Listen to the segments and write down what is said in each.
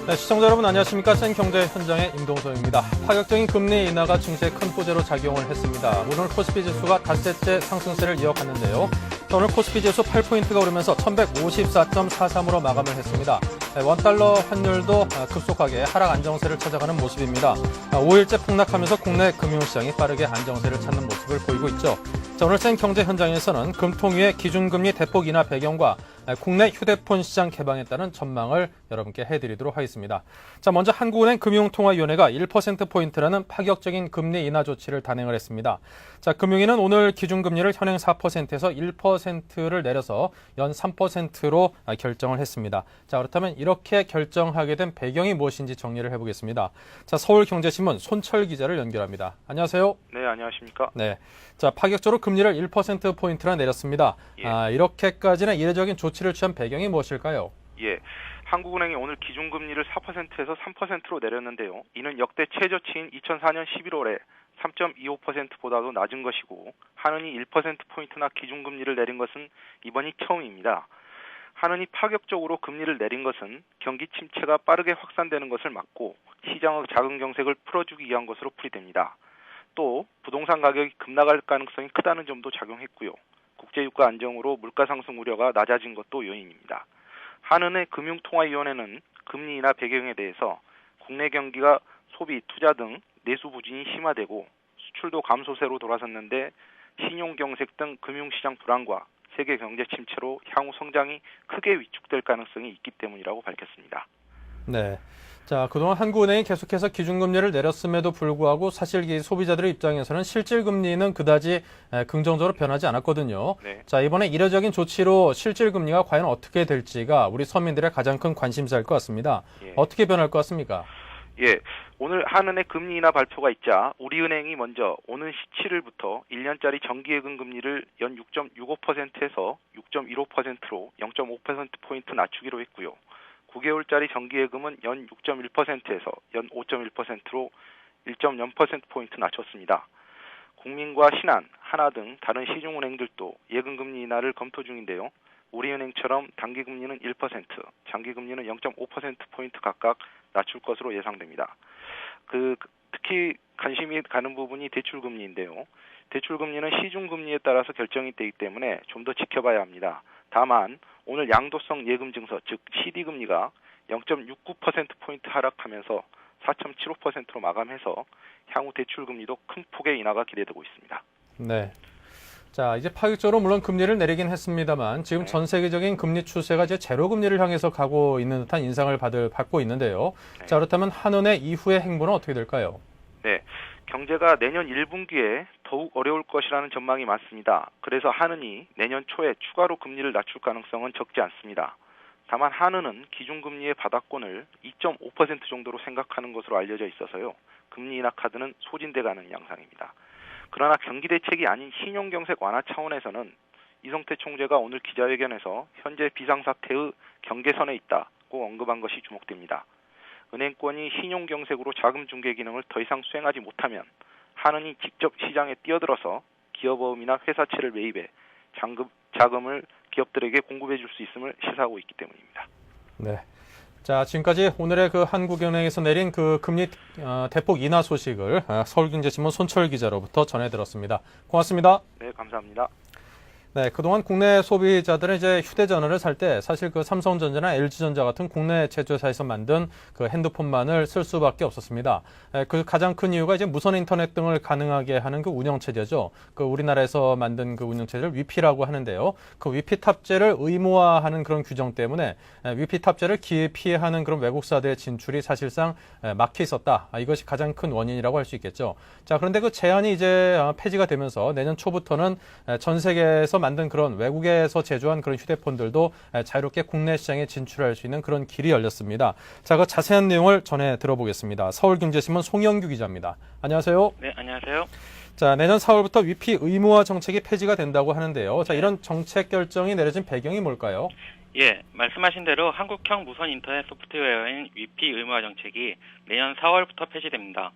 네, 시청자 여러분 안녕하십니까. 센경제 현장의 임동서입니다. 파격적인 금리 인하가 증시에 큰 호재로 작용을 했습니다. 오늘 코스피 지수가 닷새째 상승세를 이어갔는데요. 오늘 코스피 지수 8포인트가 오르면서 1154.43으로 마감을 했습니다. 네, 원달러 환율도 급속하게 하락 안정세를 찾아가는 모습입니다. 5일째 폭락하면서 국내 금융시장이 빠르게 안정세를 찾는 모습을 보이고 있죠. 자, 오늘 센경제 현장에서는 금통위의 기준금리 대폭 인하 배경과 국내 휴대폰 시장 개방에 따른 전망을 여러분께 해드리도록 하겠습니다. 자, 먼저 한국은행 금융통화위원회가 1%포인트라는 파격적인 금리 인하 조치를 단행을 했습니다. 자, 금융위는 오늘 기준금리를 현행 4%에서 1%를 내려서 연 3%로 결정을 했습니다. 자, 그렇다면 이렇게 결정하게 된 배경이 무엇인지 정리를 해보겠습니다. 자, 서울경제신문 손철 기자를 연결합니다. 안녕하세요. 네, 안녕하십니까. 네. 자, 파격적으로 금리를 1%포인트나 내렸습니다. 예. 이렇게까지는 이례적인 조치를 취한 배경이 무엇일까요? 예. 한국은행이 오늘 기준금리를 4%에서 3%로 내렸는데요. 이는 역대 최저치인 2004년 11월에 3.25%보다도 낮은 것이고, 한은이 1%포인트나 기준금리를 내린 것은 이번이 처음입니다. 한은이 파격적으로 금리를 내린 것은 경기 침체가 빠르게 확산되는 것을 막고 시장의 작은 경색을 풀어주기 위한 것으로 풀이됩니다. 또 부동산 가격이 급락할 가능성이 크다는 점도 작용했고요. 국제유가 안정으로 물가 상승 우려가 낮아진 것도 요인입니다. 한은의 금융통화위원회는 금리 인하 배경에 대해서 국내 경기가 소비, 투자 등 내수 부진이 심화되고 수출도 감소세로 돌아섰는데 신용경색 등 금융시장 불안과 세계 경제 침체로 향후 성장이 크게 위축될 가능성이 있기 때문이라고 밝혔습니다. 네. 자, 그동안 한국은행이 계속해서 기준금리를 내렸음에도 불구하고 사실 이 소비자들의 입장에서는 실질금리는 그다지 긍정적으로 변하지 않았거든요. 네. 자, 이번에 이례적인 조치로 실질금리가 과연 어떻게 될지가 우리 서민들의 가장 큰 관심사일 것 같습니다. 예. 어떻게 변할 것 같습니까? 예, 오늘 한은의 금리 인하 발표가 있자 우리은행이 먼저 오는 17일부터 1년짜리 정기예금 금리를 연 6.65%에서 6.15%로 0.5%포인트 낮추기로 했고요. 9개월짜리 정기예금은 연 6.1%에서 연 5.1%로 1.0%포인트 낮췄습니다. 국민과 신한, 하나 등 다른 시중은행들도 예금금리 인하를 검토 중인데요. 우리은행처럼 단기금리는 1%, 장기금리는 0.5%포인트 각각 낮출 것으로 예상됩니다. 특히 관심이 가는 부분이 대출금리인데요. 대출금리는 시중금리에 따라서 결정이 되기 때문에 좀 더 지켜봐야 합니다. 다만 오늘 양도성 예금증서 즉 CD금리가 0.69%포인트 하락하면서 4.75%로 마감해서 향후 대출금리도 큰 폭의 인하가 기대되고 있습니다. 네. 자, 이제 파격적으로 물론 금리를 내리긴 했습니다만 지금 네. 전 세계적인 금리 추세가 이제 제로 금리를 향해서 가고 있는 듯한 인상을 받고 있는데요. 네. 자, 그렇다면 한은의 이후의 행보는 어떻게 될까요? 네, 경제가 내년 1분기에 더욱 어려울 것이라는 전망이 많습니다. 그래서 한은이 내년 초에 추가로 금리를 낮출 가능성은 적지 않습니다. 다만 한은은 기준금리의 바닥권을 2.5% 정도로 생각하는 것으로 알려져 있어서요. 금리 인하 카드는 소진돼가는 양상입니다. 그러나 경기 대책이 아닌 신용경색 완화 차원에서는 이성태 총재가 오늘 기자회견에서 현재 비상사태의 경계선에 있다고 언급한 것이 주목됩니다. 은행권이 신용경색으로 자금 중개 기능을 더 이상 수행하지 못하면 한은이 직접 시장에 뛰어들어서 기업어음이나 회사채를 매입해 자금을 기업들에게 공급해 줄 수 있음을 시사하고 있기 때문입니다. 네. 자, 지금까지 오늘의 그 한국은행에서 내린 그 금리 대폭 인하 소식을 서울경제신문 손철 기자로부터 전해 들었습니다. 고맙습니다. 네, 감사합니다. 네, 그동안 국내 소비자들은 이제 휴대전화를 살 때 사실 그 삼성전자나 LG전자 같은 국내 제조사에서 만든 그 핸드폰만을 쓸 수밖에 없었습니다. 그 가장 큰 이유가 이제 무선 인터넷 등을 가능하게 하는 그 운영체제죠. 그 우리나라에서 만든 그 운영체제를 위피라고 하는데요. 그 위피 탑재를 의무화하는 그런 규정 때문에 위피 탑재를 기피하는 그런 외국사들의 진출이 사실상 막혀 있었다. 이것이 가장 큰 원인이라고 할 수 있겠죠. 자, 그런데 그 제한이 이제 폐지가 되면서 내년 초부터는 전 세계에서 만든 그런 외국에서 제조한 그런 휴대폰들도 자유롭게 국내 시장에 진출할 수 있는 그런 길이 열렸습니다. 자, 그 자세한 내용을 전해 들어보겠습니다. 서울경제신문 송영규 기자입니다. 안녕하세요. 네, 안녕하세요. 자, 내년 4월부터 위피 의무화 정책이 폐지가 된다고 하는데요. 자, 이런 정책 결정이 내려진 배경이 뭘까요? 예, 말씀하신 대로 한국형 무선 인터넷 소프트웨어인 위피 의무화 정책이 내년 4월부터 폐지됩니다.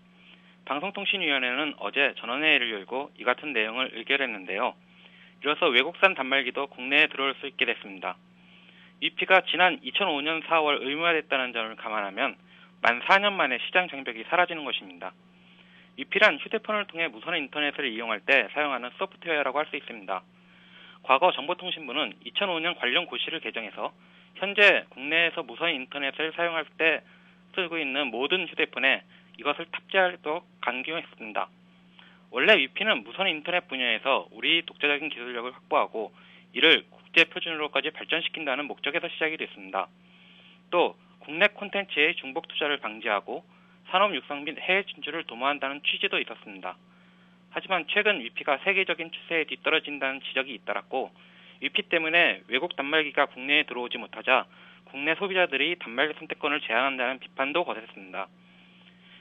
방송통신위원회는 어제 전원회의를 열고 이 같은 내용을 의결했는데요. 이로써 외국산 단말기도 국내에 들어올 수 있게 됐습니다. 위피가 지난 2005년 4월 의무화됐다는 점을 감안하면 만 4년 만에 시장 장벽이 사라지는 것입니다. 위피란 휴대폰을 통해 무선 인터넷을 이용할 때 사용하는 소프트웨어라고 할 수 있습니다. 과거 정보통신부는 2005년 관련 고시를 개정해서 현재 국내에서 무선 인터넷을 사용할 때 쓰고 있는 모든 휴대폰에 이것을 탑재하도록 강조했습니다. 원래 위피는 무선 인터넷 분야에서 우리 독자적인 기술력을 확보하고 이를 국제 표준으로까지 발전시킨다는 목적에서 시작이 됐습니다. 또 국내 콘텐츠의 중복 투자를 방지하고 산업 육성 및 해외 진출을 도모한다는 취지도 있었습니다. 하지만 최근 위피가 세계적인 추세에 뒤떨어진다는 지적이 잇따랐고 위피 때문에 외국 단말기가 국내에 들어오지 못하자 국내 소비자들이 단말기 선택권을 제한한다는 비판도 거셌습니다.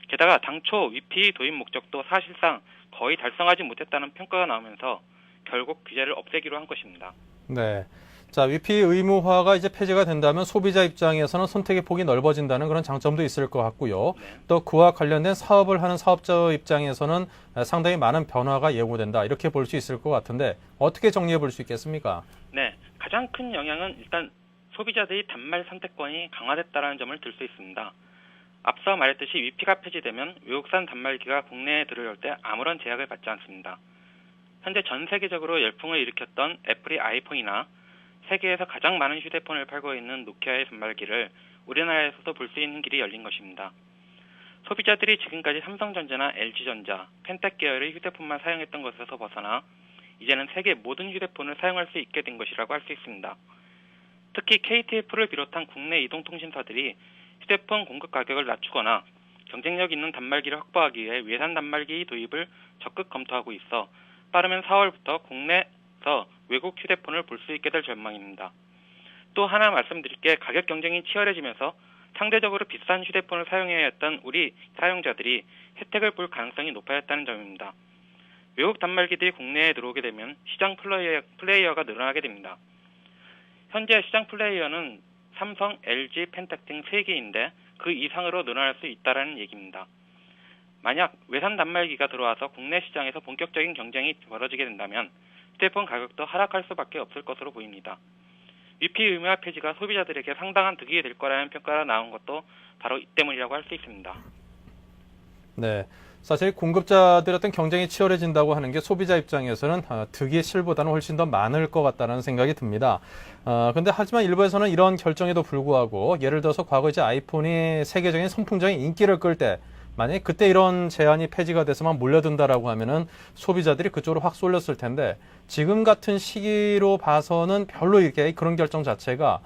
게다가 당초 위피 도입 목적도 사실상 거의 달성하지 못했다는 평가가 나오면서 결국 규제를 없애기로 한 것입니다. 네. 자, 위피 의무화가 이제 폐지가 된다면 소비자 입장에서는 선택의 폭이 넓어진다는 그런 장점도 있을 것 같고요. 네. 또 그와 관련된 사업을 하는 사업자 입장에서는 상당히 많은 변화가 예고된다. 이렇게 볼 수 있을 것 같은데 어떻게 정리해 볼 수 있겠습니까? 네. 가장 큰 영향은 일단 소비자들이 단말 선택권이 강화됐다는 점을 들 수 있습니다. 앞서 말했듯이 위피가 폐지되면 외국산 단말기가 국내에 들어올 때 아무런 제약을 받지 않습니다. 현재 전 세계적으로 열풍을 일으켰던 애플의 아이폰이나 세계에서 가장 많은 휴대폰을 팔고 있는 노키아의 단말기를 우리나라에서도 볼 수 있는 길이 열린 것입니다. 소비자들이 지금까지 삼성전자나 LG전자, 펜텍 계열의 휴대폰만 사용했던 것에서 벗어나 이제는 세계 모든 휴대폰을 사용할 수 있게 된 것이라고 할 수 있습니다. 특히 KTF를 비롯한 국내 이동통신사들이 휴대폰 공급 가격을 낮추거나 경쟁력 있는 단말기를 확보하기 위해 외산 단말기 도입을 적극 검토하고 있어 빠르면 4월부터 국내에서 외국 휴대폰을 볼 수 있게 될 전망입니다. 또 하나 말씀드릴 게 가격 경쟁이 치열해지면서 상대적으로 비싼 휴대폰을 사용해야 했던 우리 사용자들이 혜택을 볼 가능성이 높아졌다는 점입니다. 외국 단말기들이 국내에 들어오게 되면 시장 플레이어가 늘어나게 됩니다. 현재 시장 플레이어는 삼성, LG, 펜텍 등 3개인데 그 이상으로 늘어날 수 있다는 얘기입니다. 만약 외산 단말기가 들어와서 국내 시장에서 본격적인 경쟁이 벌어지게 된다면 휴대폰 가격도 하락할 수밖에 없을 것으로 보입니다. 위피 의무화 폐지가 소비자들에게 상당한 득이 될 거라는 평가가 나온 것도 바로 이 때문이라고 할 수 있습니다. 네. 사실 공급자들의 어떤 경쟁이 치열해진다고 하는 게 소비자 입장에서는 득의 실보다는 훨씬 더 많을 것 같다는 생각이 듭니다. 근데 하지만 일부에서는 이런 결정에도 불구하고 예를 들어서 과거 이제 아이폰이 세계적인 선풍적인 인기를 끌 때 만약에 그때 이런 제한이 폐지가 돼서만 몰려든다라고 하면은 소비자들이 그쪽으로 확 쏠렸을 텐데 지금 같은 시기로 봐서는 별로 이렇게 그런 결정 자체가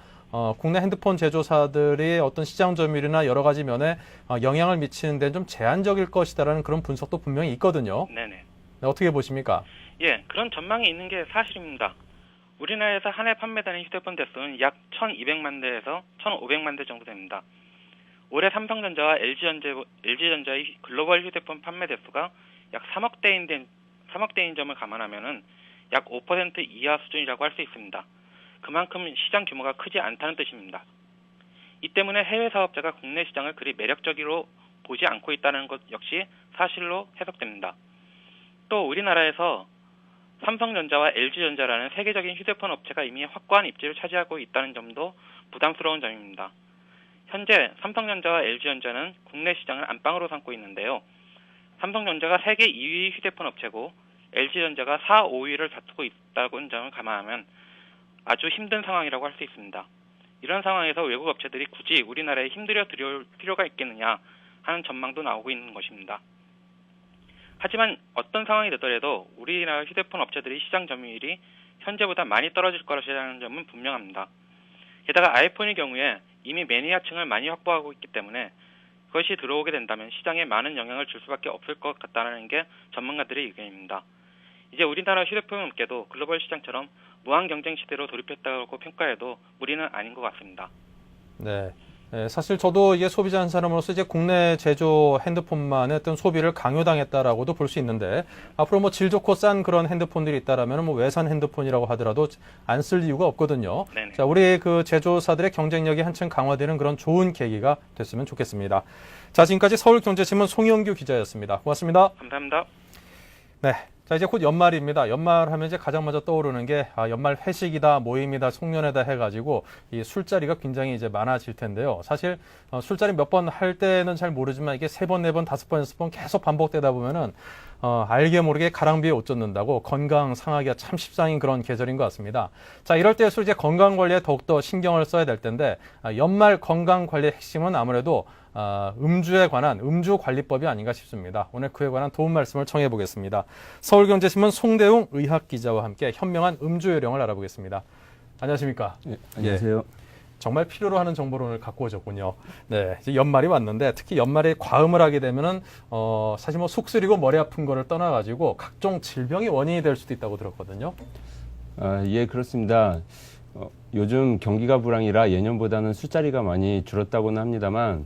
국내 핸드폰 제조사들의 어떤 시장 점유율이나 여러 가지 면에 영향을 미치는 데는 좀 제한적일 것이다라는 그런 분석도 분명히 있거든요. 네네. 네, 어떻게 보십니까? 예, 그런 전망이 있는 게 사실입니다. 우리나라에서 한 해 판매되는 휴대폰 대수는 약 1,200만 대에서 1,500만 대 정도 됩니다. 올해 삼성전자와 LG전자의 글로벌 휴대폰 판매 대수가 약 3억 대인 점을 감안하면은 약 5% 이하 수준이라고 할 수 있습니다. 그만큼 시장 규모가 크지 않다는 뜻입니다. 이 때문에 해외 사업자가 국내 시장을 그리 매력적으로 보지 않고 있다는 것 역시 사실로 해석됩니다. 또 우리나라에서 삼성전자와 LG전자라는 세계적인 휴대폰 업체가 이미 확고한 입지를 차지하고 있다는 점도 부담스러운 점입니다. 현재 삼성전자와 LG전자는 국내 시장을 안방으로 삼고 있는데요. 삼성전자가 세계 2위 휴대폰 업체고 LG전자가 4, 5위를 다투고 있다는 점을 감안하면 아주 힘든 상황이라고 할 수 있습니다. 이런 상황에서 외국 업체들이 굳이 우리나라에 힘들여 들여올 필요가 있겠느냐 하는 전망도 나오고 있는 것입니다. 하지만 어떤 상황이 되더라도 우리나라 휴대폰 업체들이 시장 점유율이 현재보다 많이 떨어질 것이라는 점은 분명합니다. 게다가 아이폰의 경우에 이미 매니아층을 많이 확보하고 있기 때문에 그것이 들어오게 된다면 시장에 많은 영향을 줄 수밖에 없을 것 같다는 게 전문가들의 의견입니다. 이제 우리나라 휴대폰 업계도 글로벌 시장처럼 무한 경쟁 시대로 돌입했다고 평가해도 무리는 아닌 것 같습니다. 네. 사실 저도 이게 소비자 한 사람으로서 이제 국내 제조 핸드폰만의 어떤 소비를 강요당했다라고도 볼 수 있는데 앞으로 뭐 질 좋고 싼 그런 핸드폰들이 있다라면 뭐 외산 핸드폰이라고 하더라도 안 쓸 이유가 없거든요. 네네. 자, 우리 그 제조사들의 경쟁력이 한층 강화되는 그런 좋은 계기가 됐으면 좋겠습니다. 자, 지금까지 서울경제신문 송영규 기자였습니다. 고맙습니다. 감사합니다. 네. 자, 이제 곧 연말입니다. 연말하면 이제 가장 먼저 떠오르는 게 연말 회식이다, 모임이다, 송년회다 해가지고 이 술자리가 굉장히 이제 많아질 텐데요. 사실 술자리 몇 번 할 때는 잘 모르지만 이게 3번, 4번, 5번, 6번 계속 반복되다 보면은 알게 모르게 가랑비에 옷 젖는다고 건강 상하기가 참 십상인 그런 계절인 것 같습니다. 자, 이럴 때일수록 이제 건강 관리에 더욱더 신경을 써야 될 텐데 연말 건강 관리의 핵심은 아무래도 음주에 관한 음주관리법이 아닌가 싶습니다. 오늘 그에 관한 도움 말씀을 청해 보겠습니다. 서울경제신문 송대웅 의학기자와 함께 현명한 음주 요령을 알아보겠습니다. 안녕하십니까? 네, 안녕하세요. 정말 필요로 하는 정보를 오늘 갖고 오셨군요. 네, 이제 연말이 왔는데 특히 연말에 과음을 하게 되면은 사실 뭐 속 쓰리고 머리 아픈 거를 떠나가지고 각종 질병이 원인이 될 수도 있다고 들었거든요. 예, 그렇습니다. 요즘 경기가 불황이라 예년보다는 술자리가 많이 줄었다고는 합니다만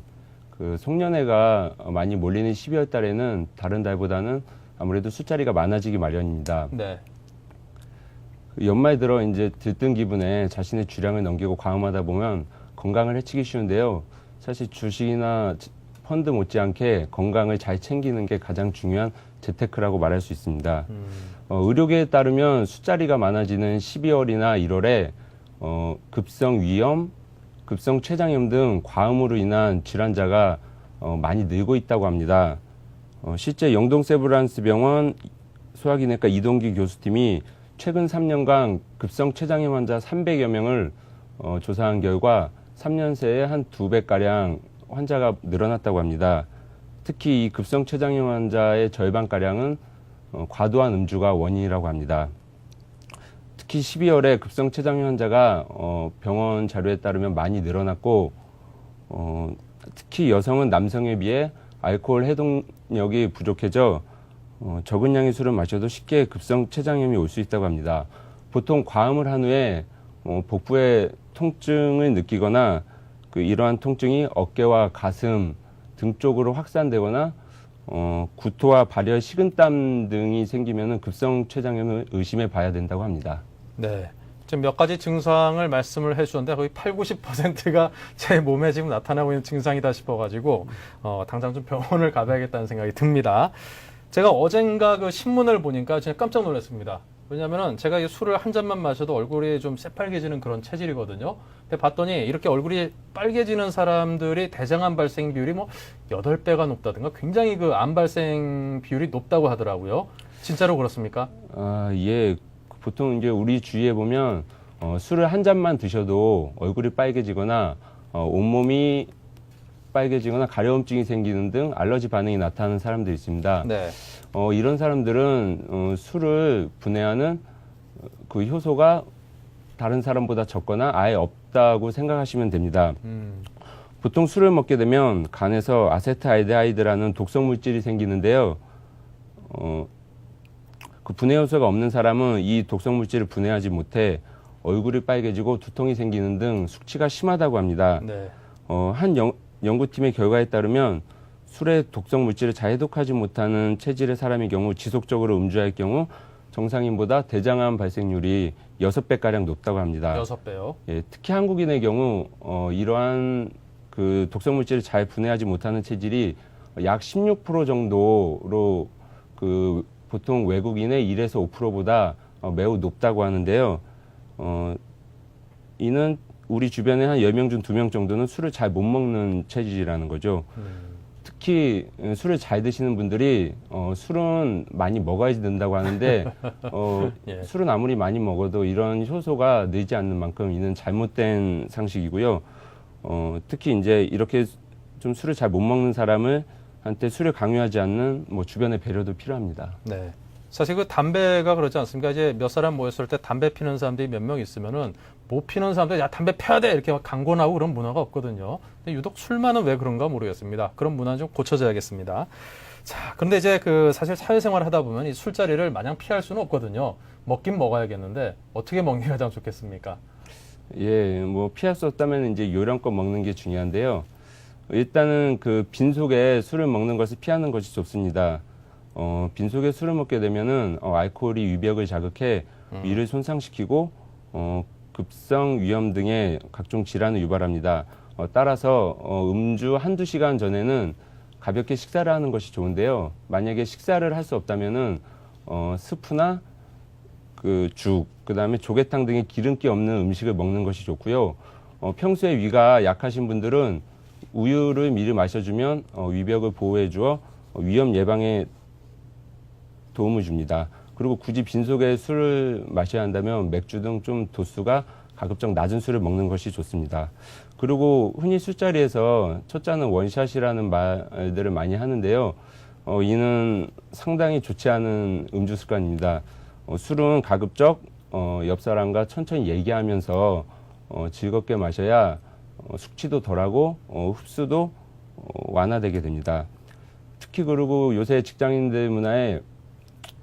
그 송년회가 많이 몰리는 12월 달에는 다른 달보다는 아무래도 술자리가 많아지기 마련입니다. 네. 연말 들어 이제 들뜬 기분에 자신의 주량을 넘기고 과음하다 보면 건강을 해치기 쉬운데요. 사실 주식이나 펀드 못지않게 건강을 잘 챙기는 게 가장 중요한 재테크라고 말할 수 있습니다. 의료계에 따르면 술자리가 많아지는 12월이나 1월에 급성 위염, 급성 췌장염 등 과음으로 인한 질환자가 많이 늘고 있다고 합니다. 실제 영동세브란스 병원 소화기내과 이동기 교수팀이 최근 3년간 급성 췌장염 환자 300여 명을 조사한 결과 3년 새에 한 2배가량 환자가 늘어났다고 합니다. 특히 이 급성 췌장염 환자의 절반가량은 과도한 음주가 원인이라고 합니다. 특히 12월에 급성 췌장염 환자가 병원 자료에 따르면 많이 늘어났고 특히 여성은 남성에 비해 알코올 해독력이 부족해져 적은 양의 술을 마셔도 쉽게 급성 췌장염이 올 수 있다고 합니다. 보통 과음을 한 후에 복부에 통증을 느끼거나 이러한 통증이 어깨와 가슴 등 쪽으로 확산되거나 구토와 발열, 식은땀 등이 생기면 급성 췌장염을 의심해 봐야 된다고 합니다. 네. 지금 몇 가지 증상을 말씀을 해주셨는데 거의 80~90%가 제 몸에 지금 나타나고 있는 증상이다 싶어가지고 당장 좀 병원을 가봐야겠다는 생각이 듭니다. 제가 어젠가 그 신문을 보니까 진짜 깜짝 놀랐습니다. 왜냐면은 제가 이 술을 한 잔만 마셔도 얼굴이 좀 새빨개지는 그런 체질이거든요. 근데 봤더니 이렇게 얼굴이 빨개지는 사람들이 대장암 발생 비율이 뭐 8배가 높다든가 굉장히 그 암 발생 비율이 높다고 하더라고요. 진짜로 그렇습니까? 예. 보통 이제 우리 주위에 보면 술을 한 잔만 드셔도 얼굴이 빨개지거나 온몸이 빨개지거나 가려움증이 생기는 등 알러지 반응이 나타나는 사람들이 있습니다. 네. 이런 사람들은 술을 분해하는 그 효소가 다른 사람보다 적거나 아예 없다고 생각하시면 됩니다. 보통 술을 먹게 되면 간에서 아세트알데하이드라는 독성 물질이 생기는데요. 그 분해 효소가 없는 사람은 이 독성 물질을 분해하지 못해 얼굴이 빨개지고 두통이 생기는 등 숙취가 심하다고 합니다. 네. 한 연구팀의 결과에 따르면 술의 독성 물질을 잘 해독하지 못하는 체질의 사람의 경우 지속적으로 음주할 경우 정상인보다 대장암 발생률이 6배가량 높다고 합니다. 6배요? 예, 특히 한국인의 경우 이러한 그 독성 물질을 잘 분해하지 못하는 체질이 약 16% 정도로 그 보통 외국인의 1에서 5%보다 매우 높다고 하는데요. 이는 우리 주변에 한 10명 중 2명 정도는 술을 잘 못 먹는 체질이라는 거죠. 특히 술을 잘 드시는 분들이 술은 많이 먹어야지 는다고 하는데 예. 술은 아무리 많이 먹어도 이런 효소가 늘지 않는 만큼 이는 잘못된 상식이고요. 특히 이제 이렇게 좀 술을 잘 못 먹는 사람을 한테 술을 강요하지 않는 뭐 주변의 배려도 필요합니다. 네. 사실 그 담배가 그렇지 않습니까? 이제 몇 사람 모였을 때 담배 피는 사람들이 몇 명 있으면은 못 피는 사람들 야 담배 펴야 돼 이렇게 막 강권하고 그런 문화가 없거든요. 근데 유독 술만은 왜 그런가 모르겠습니다. 그런 문화 좀 고쳐져야겠습니다. 자, 그런데 이제 그 사실 사회생활 하다 보면 이 술자리를 마냥 피할 수는 없거든요. 먹긴 먹어야겠는데 어떻게 먹는 게 가장 좋겠습니까? 예, 뭐 피할 수 없다면 이제 요령껏 먹는 게 중요한데요. 일단은 그 빈속에 술을 먹는 것을 피하는 것이 좋습니다. 빈속에 술을 먹게 되면은 알코올이 위벽을 자극해 위를 손상시키고 급성 위염 등의 각종 질환을 유발합니다. 따라서 음주 한두 시간 전에는 가볍게 식사를 하는 것이 좋은데요. 만약에 식사를 할 수 없다면은 스프나 그 죽, 그다음에 조개탕 등의 기름기 없는 음식을 먹는 것이 좋고요. 평소에 위가 약하신 분들은 우유를 미리 마셔주면 위벽을 보호해 주어 위험 예방에 도움을 줍니다. 그리고 굳이 빈속에 술을 마셔야 한다면 맥주 등 좀 도수가 가급적 낮은 술을 먹는 것이 좋습니다. 그리고 흔히 술자리에서 첫 잔은 원샷이라는 말들을 많이 하는데요. 이는 상당히 좋지 않은 음주 습관입니다. 술은 가급적 옆 사람과 천천히 얘기하면서 즐겁게 마셔야 숙취도 덜하고 흡수도 완화되게 됩니다. 특히 그리고 요새 직장인들 문화에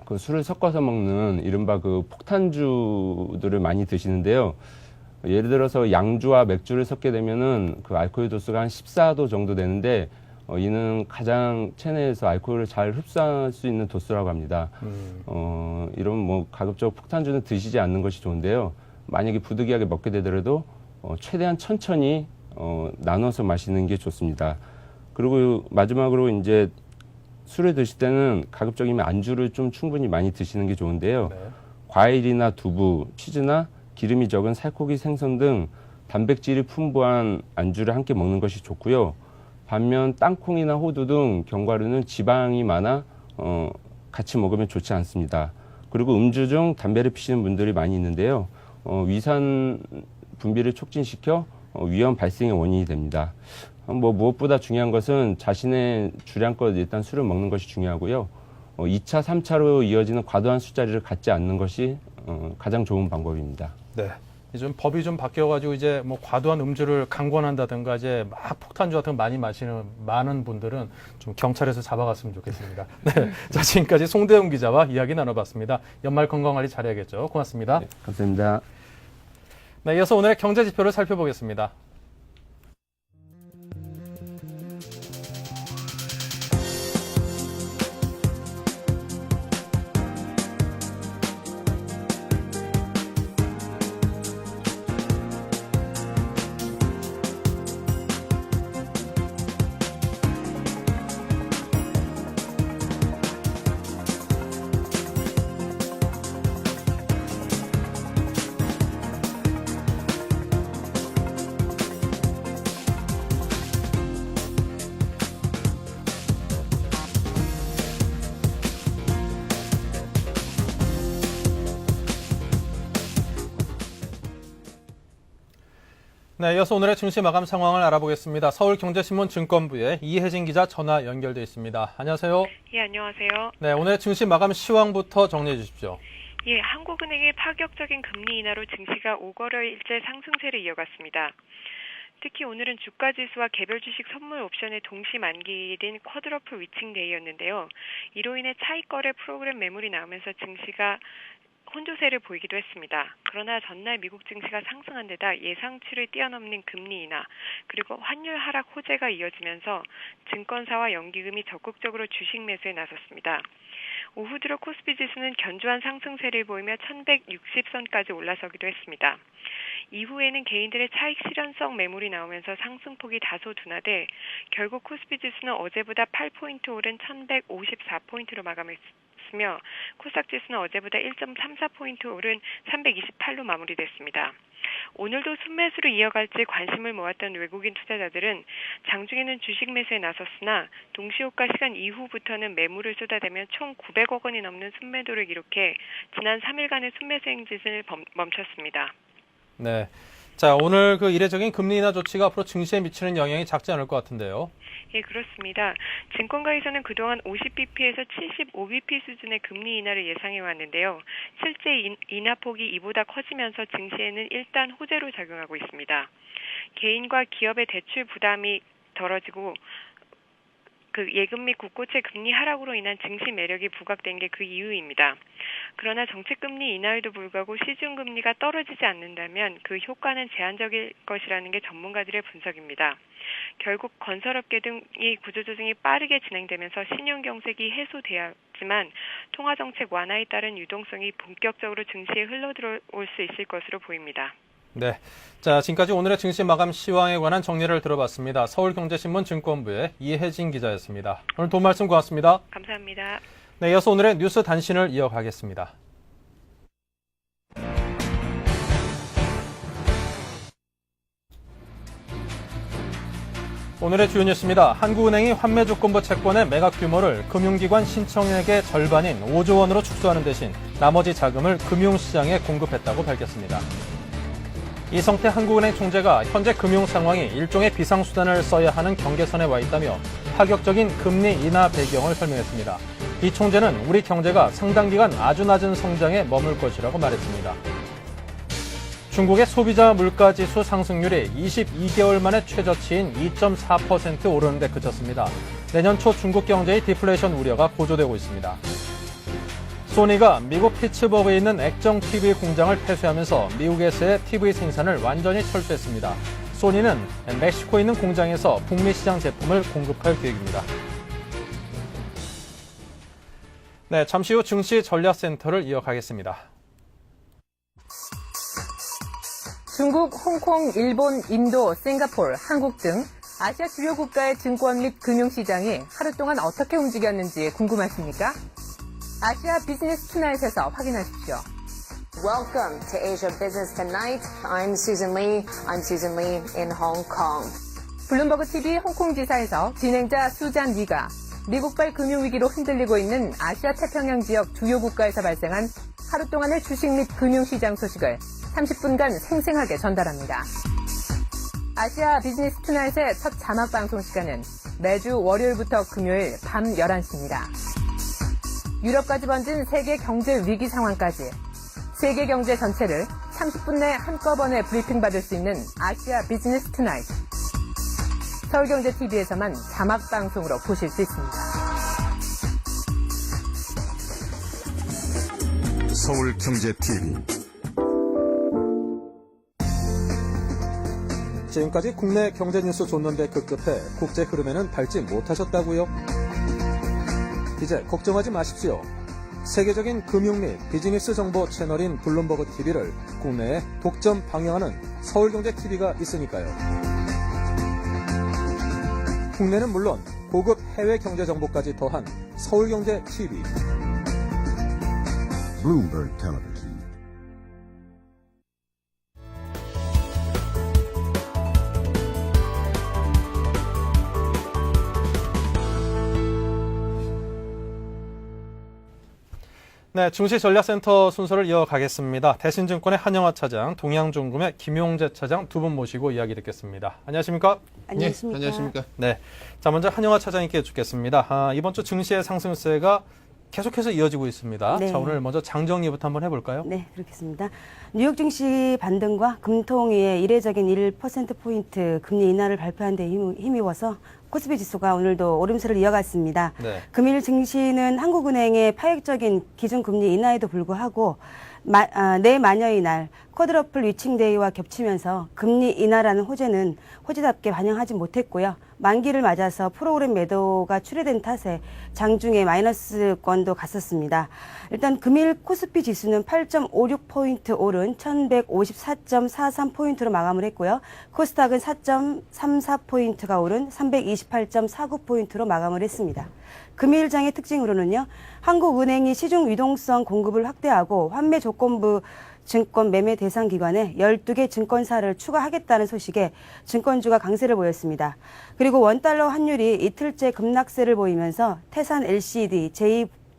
그 술을 섞어서 먹는 이른바 그 폭탄주들을 많이 드시는데요. 예를 들어서 양주와 맥주를 섞게 되면은 그 알코올 도수가 한 14도 정도 되는데 이는 가장 체내에서 알코올을 잘 흡수할 수 있는 도수라고 합니다. 이런 뭐 가급적 폭탄주는 드시지 않는 것이 좋은데요. 만약에 부득이하게 먹게 되더라도 최대한 천천히 나눠서 마시는 게 좋습니다. 그리고 마지막으로 이제 술을 드실 때는 가급적이면 안주를 좀 충분히 많이 드시는 게 좋은데요. 네. 과일이나 두부, 치즈나 기름이 적은 살코기 생선 등 단백질이 풍부한 안주를 함께 먹는 것이 좋고요. 반면 땅콩이나 호두 등 견과류는 지방이 많아 같이 먹으면 좋지 않습니다. 그리고 음주 중 담배를 피시는 분들이 많이 있는데요. 위산 분비를 촉진시켜 위험 발생의 원인이 됩니다. 무엇보다 중요한 것은 자신의 주량껏 일단 술을 먹는 것이 중요하고요. 2차, 3차로 이어지는 과도한 술자리를 갖지 않는 것이 가장 좋은 방법입니다. 네. 요즘 법이 좀 바뀌어가지고 이제 뭐 과도한 음주를 강권한다든가 이제 막 폭탄주 같은 거 많이 마시는 많은 분들은 좀 경찰에서 잡아갔으면 좋겠습니다. 네. 자, 지금까지 송대웅 기자와 이야기 나눠봤습니다. 연말 건강관리 잘해야겠죠. 고맙습니다. 네, 감사합니다. 네, 이어서 오늘의 경제 지표를 살펴보겠습니다. 네, 이어서 오늘의 증시 마감 상황을 알아보겠습니다. 서울경제신문 증권부의 이혜진 기자 전화 연결돼 있습니다. 안녕하세요. 예, 안녕하세요. 네, 오늘의 증시 마감 시황부터 정리해 주십시오. 예, 한국은행의 파격적인 금리 인하로 증시가 5거래일째 상승세를 이어갔습니다. 특히 오늘은 주가지수와 개별 주식 선물 옵션의 동시 만기일인 쿼드러플 위칭데이였는데요. 이로 인해 차익거래 프로그램 매물이 나오면서 증시가 혼조세를 보이기도 했습니다. 그러나 전날 미국 증시가 상승한 데다 예상치를 뛰어넘는 금리 인하 그리고 환율 하락 호재가 이어지면서 증권사와 연기금이 적극적으로 주식 매수에 나섰습니다. 오후 들어 코스피 지수는 견조한 상승세를 보이며 1160선까지 올라서기도 했습니다. 이후에는 개인들의 차익 실현성 매물이 나오면서 상승폭이 다소 둔화돼 결국 코스피 지수는 어제보다 8포인트 오른 1154포인트로 마감했으며 코스닥 지수는 어제보다 1.34포인트 오른 328로 마무리됐습니다. 오늘도 순매수로 이어갈지 관심을 모았던 외국인 투자자들은 장중에는 주식 매수에 나섰으나 동시효과 시간 이후부터는 매물을 쏟아대며 총 900억 원이 넘는 순매도를 기록해 지난 3일간의 순매수 행진을 멈췄습니다. 네. 자, 오늘 그 이례적인 금리 인하 조치가 앞으로 증시에 미치는 영향이 작지 않을 것 같은데요. 예, 그렇습니다. 증권가에서는 그동안 50bp에서 75bp 수준의 금리 인하를 예상해 왔는데요. 실제 인하폭이 이보다 커지면서 증시에는 일단 호재로 작용하고 있습니다. 개인과 기업의 대출 부담이 덜어지고 그 예금 및 국고채 금리 하락으로 인한 증시 매력이 부각된 게 그 이유입니다. 그러나 정책금리 인하에도 불구하고 시중금리가 떨어지지 않는다면 그 효과는 제한적일 것이라는 게 전문가들의 분석입니다. 결국 건설업계 등이 구조조정이 빠르게 진행되면서 신용경색이 해소돼야지만 통화정책 완화에 따른 유동성이 본격적으로 증시에 흘러들어올 수 있을 것으로 보입니다. 네. 자, 지금까지 오늘의 증시 마감 시황에 관한 정리를 들어봤습니다. 서울경제신문 증권부의 이혜진 기자였습니다. 오늘 도움 말씀 고맙습니다. 감사합니다. 네, 이어서 오늘의 뉴스 단신을 이어가겠습니다. 오늘의 주요 뉴스입니다. 한국은행이 환매조건부 채권의 매각 규모를 금융기관 신청액의 절반인 5조 원으로 축소하는 대신 나머지 자금을 금융시장에 공급했다고 밝혔습니다. 이성태 한국은행 총재가 현재 금융 상황이 일종의 비상수단을 써야 하는 경계선에 와 있다며 파격적인 금리 인하 배경을 설명했습니다. 이 총재는 우리 경제가 상당 기간 아주 낮은 성장에 머물 것이라고 말했습니다. 중국의 소비자 물가지수 상승률이 22개월 만에 최저치인 2.4% 오르는 데 그쳤습니다. 내년 초 중국 경제의 디플레이션 우려가 고조되고 있습니다. 소니가 미국 피츠버그에 있는 액정 TV 공장을 폐쇄하면서 미국에서의 TV 생산을 완전히 철수했습니다. 소니는 멕시코에 있는 공장에서 북미 시장 제품을 공급할 계획입니다. 네, 잠시 후 증시 전략센터를 이어가겠습니다. 중국, 홍콩, 일본, 인도, 싱가포르, 한국 등 아시아 주요 국가의 증권 및 금융시장이 하루 동안 어떻게 움직였는지 궁금하십니까? 아시아 비즈니스 투나잇에서 확인하십시오. Welcome to Asia Business Tonight. I'm Susan Lee. I'm Susan Lee in Hong Kong. 블룸버그 TV 홍콩 지사에서 진행자 수잔 리가 미국발 금융위기로 흔들리고 있는 아시아 태평양 지역 주요 국가에서 발생한 하루 동안의 주식 및 금융시장 소식을 30분간 생생하게 전달합니다. 아시아 비즈니스 투나잇의 첫 자막 방송 시간은 매주 월요일부터 금요일 밤 11시입니다. 유럽까지 번진 세계 경제 위기 상황까지 세계 경제 전체를 30분 내 한꺼번에 브리핑 받을 수 있는 아시아 비즈니스 투나잇. 서울경제TV에서만 자막 방송으로 보실 수 있습니다. 서울경제TV 지금까지 국내 경제 뉴스 줬는데 그 끝에 국제 흐름에는 밟지 못하셨다고요? 이제 걱정하지 마십시오. 세계적인 금융 및 비즈니스 정보 채널인 블룸버그 TV를 국내에 독점 방영하는 서울경제TV가 있으니까요. 국내는 물론 고급 해외 경제 정보까지 더한 서울경제TV. Bloomberg Television. 네, 증시 전략센터 순서를 이어가겠습니다. 대신증권의 한영화 차장, 동양중금의 김용재 차장 두 분 모시고 이야기 듣겠습니다. 안녕하십니까? 안녕하십니까? 네, 안녕하십니까? 네, 자 먼저 한영화 차장님께 여쭙겠습니다. 이번 주 증시의 상승세가 계속해서 이어지고 있습니다. 네. 자, 오늘 먼저 장정리부터 한번 해볼까요? 네, 그렇겠습니다. 뉴욕 증시 반등과 금통위의 이례적인 1%포인트 금리 인하를 발표한 데 힘입어서 코스피 지수가 오늘도 오름세를 이어갔습니다. 네. 금일 증시는 한국은행의 파격적인 기준금리 인하에도 불구하고 내마녀의 날 쿼드러플 위칭데이와 겹치면서 금리 인하라는 호재는 호재답게 반영하지 못했고요. 만기를 맞아서 프로그램 매도가 출회된 탓에 장중에 마이너스권도 갔었습니다. 일단 금일 코스피 지수는 8.56포인트 오른 1154.43포인트로 마감을 했고요. 코스닥은 4.34포인트가 오른 328.49포인트로 마감을 했습니다. 금일장의 특징으로는요. 한국은행이 시중 유동성 공급을 확대하고 환매 조건부 증권 매매 대상 기관에 12개 증권사를 추가하겠다는 소식에 증권주가 강세를 보였습니다. 그리고 원달러 환율이 이틀째 급락세를 보이면서 태산 LCD,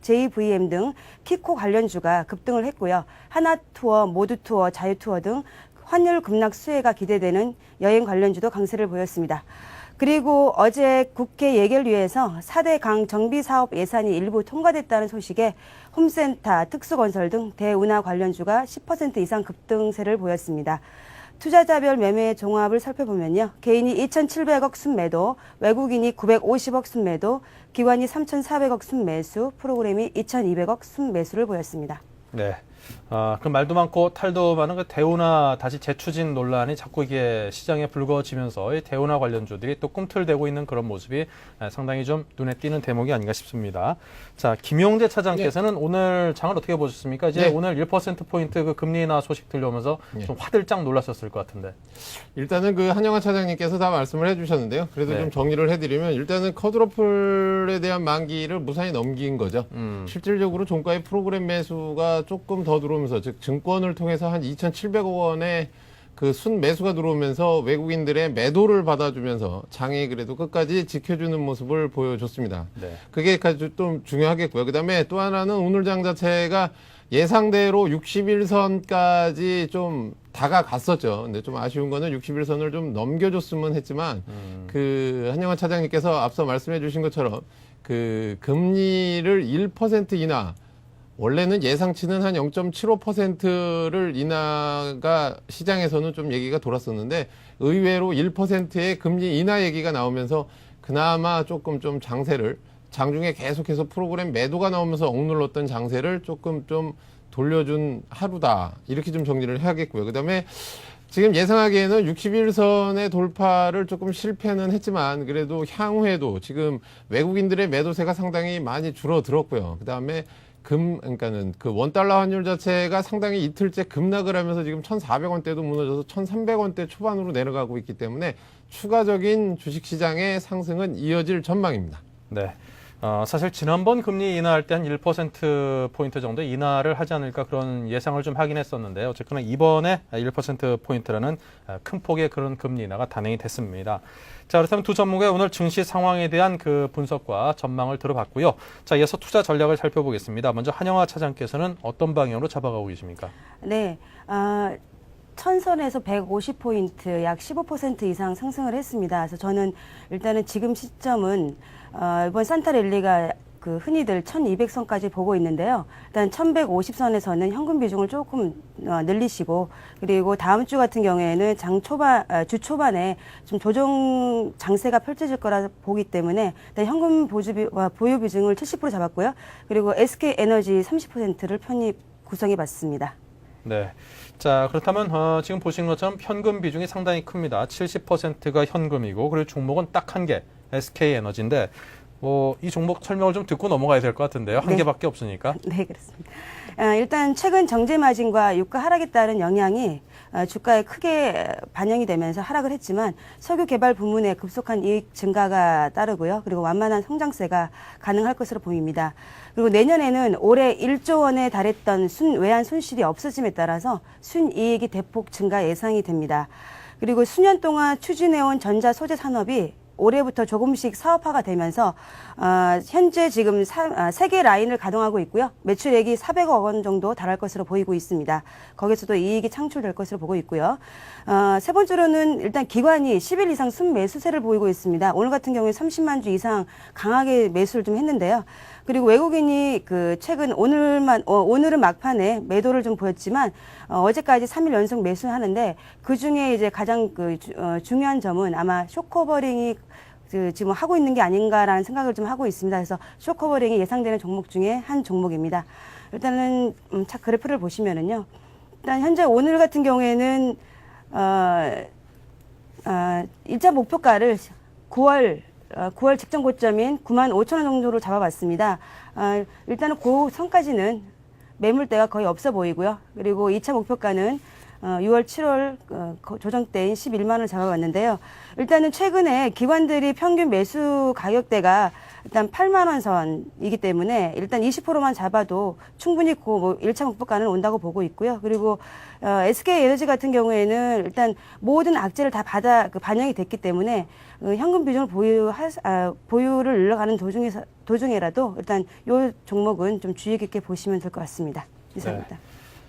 JVM 등 키코 관련주가 급등을 했고요. 하나투어, 모두투어, 자유투어 등 환율 급락 수혜가 기대되는 여행 관련주도 강세를 보였습니다. 그리고 어제 국회 예결위에서 4대 강 정비사업 예산이 일부 통과됐다는 소식에 홈센터, 특수건설 등 대운하 관련주가 10% 이상 급등세를 보였습니다. 투자자별 매매 종합을 살펴보면요. 개인이 2,700억 순매도, 외국인이 950억 순매도, 기관이 3,400억 순매수, 프로그램이 2,200억 순매수를 보였습니다. 네. 그 말도 많고 탈도 많은 그 대우나 다시 재추진 논란이 자꾸 이게 시장에 불거지면서 이 대우나 관련주들이 또 꿈틀대고 있는 그런 모습이 상당히 좀 눈에 띄는 대목이 아닌가 싶습니다. 자, 김용재 차장께서는 오늘 장을 어떻게 보셨습니까? 이제 오늘 1%포인트 그 금리 인하 소식 들려오면서 좀 화들짝 놀랐었을 것 같은데. 일단은 그 한영화 차장님께서 다 말씀을 해주셨는데요. 그래도 좀 정리를 해드리면 일단은 쿼드러플에 대한 만기를 무사히 넘긴 거죠. 실질적으로 종가의 프로그램 매수가 조금 더 들어오면서 즉 증권을 통해서 한 2,700억 원의 그 순 매수가 들어오면서 외국인들의 매도를 받아주면서 장이 그래도 끝까지 지켜주는 모습을 보여줬습니다. 그게 아주 좀 중요하겠고요. 그다음에 또 하나는 오늘 장 자체가 예상대로 61선까지 좀 다가갔었죠. 근데 좀 아쉬운 거는 61선을 좀 넘겨줬으면 했지만 그 한영화 차장님께서 앞서 말씀해 주신 것처럼 그 금리를 1% 인하, 원래는 예상치는 한 0.75%를 인하가 시장에서는 좀 얘기가 돌았었는데 의외로 1%의 금리 인하 얘기가 나오면서 그나마 조금 좀 장중에 계속해서 프로그램 매도가 나오면서 억눌렀던 장세를 조금 좀 돌려준 하루다. 이렇게 좀 정리를 해야겠고요. 그다음에 지금 예상하기에는 61선의 돌파를 조금 실패는 했지만 그래도 향후에도 지금 외국인들의 매도세가 상당히 많이 줄어들었고요. 그다음에 그러니까는 그 원달러 환율 자체가 상당히 이틀째 급락을 하면서 지금 1,400원대도 무너져서 1,300원대 초반으로 내려가고 있기 때문에 추가적인 주식시장의 상승은 이어질 전망입니다. 네. 사실 지난번 금리 인하할 때 한 1%포인트 정도 인하를 하지 않을까 그런 예상을 좀 하긴 했었는데요. 어쨌거나 이번에 1%포인트라는 큰 폭의 그런 금리 인하가 단행이 됐습니다. 자, 그렇다면 두 전문가의 오늘 증시 상황에 대한 그 분석과 전망을 들어봤고요. 자, 이어서 투자 전략을 살펴보겠습니다. 먼저 한영화 차장께서는 어떤 방향으로 잡아가고 계십니까? 네. 1000선에서 150포인트, 약 15% 이상 상승을 했습니다. 그래서 저는 일단은 지금 시점은 이번 산타랠리가 그 흔히들 1200선까지 보고 있는데요. 일단 1150선에서는 현금 비중을 조금 늘리시고, 그리고 다음 주 같은 경우에는 주 초반에 좀 조정 장세가 펼쳐질 거라 보기 때문에 일단 현금 보유 비중을 70% 잡았고요. 그리고 SK에너지 30%를 편입 구성해 봤습니다. 네. 자, 그렇다면 지금 보신 것처럼 현금 비중이 상당히 큽니다. 70%가 현금이고, 그리고 종목은 딱 한 개, SK에너지인데 이 종목 설명을 좀 듣고 넘어가야 될 것 같은데요. 한 개밖에 없으니까. 네, 그렇습니다. 일단 최근 정제 마진과 유가 하락에 따른 영향이 주가에 크게 반영이 되면서 하락을 했지만 석유 개발 부문의 급속한 이익 증가가 따르고요. 그리고 완만한 성장세가 가능할 것으로 보입니다. 그리고 내년에는 올해 1조 원에 달했던 외환 손실이 없어짐에 따라서 순이익이 대폭 증가 예상이 됩니다. 그리고 수년 동안 추진해온 전자 소재 산업이 올해부터 조금씩 사업화가 되면서 현재 지금 3개 라인을 가동하고 있고요. 매출액이 400억 원 정도 달할 것으로 보이고 있습니다. 거기서도 이익이 창출될 것으로 보고 있고요. 세 번째로는 일단 기관이 10일 이상 순매수세를 보이고 있습니다. 오늘 같은 경우에 30만 주 이상 강하게 매수를 좀 했는데요. 그리고 외국인이 최근 오늘은 막판에 매도를 좀 보였지만 어제까지 3일 연속 매수하는데 그 중에 이제 가장 중요한 점은 아마 숏커버링이 지금 하고 있는 게 아닌가라는 생각을 좀 하고 있습니다. 그래서 숏커버링이 예상되는 종목 중에 한 종목입니다. 일단은 차 그래프를 보시면은요. 일단 현재 오늘 같은 경우에는 1차 목표가를 9월 직전 고점인 95,000원 정도로 잡아봤습니다. 일단은 그 선까지는 매물대가 거의 없어 보이고요. 그리고 2차 목표가는 6월, 7월 조정 때인 11만 원을 잡아봤는데요. 일단은 최근에 기관들이 평균 매수 가격대가 일단 8만 원 선이기 때문에 일단 20%만 잡아도 충분히 1차 목표가는 온다고 보고 있고요. 그리고 SK에너지 같은 경우에는 일단 모든 악재를 다 반영이 됐기 때문에 현금 비중을 보유를 늘려가는 도중에라도 일단 이 종목은 좀 주의 깊게 보시면 될 것 같습니다. 이상입니다. 네.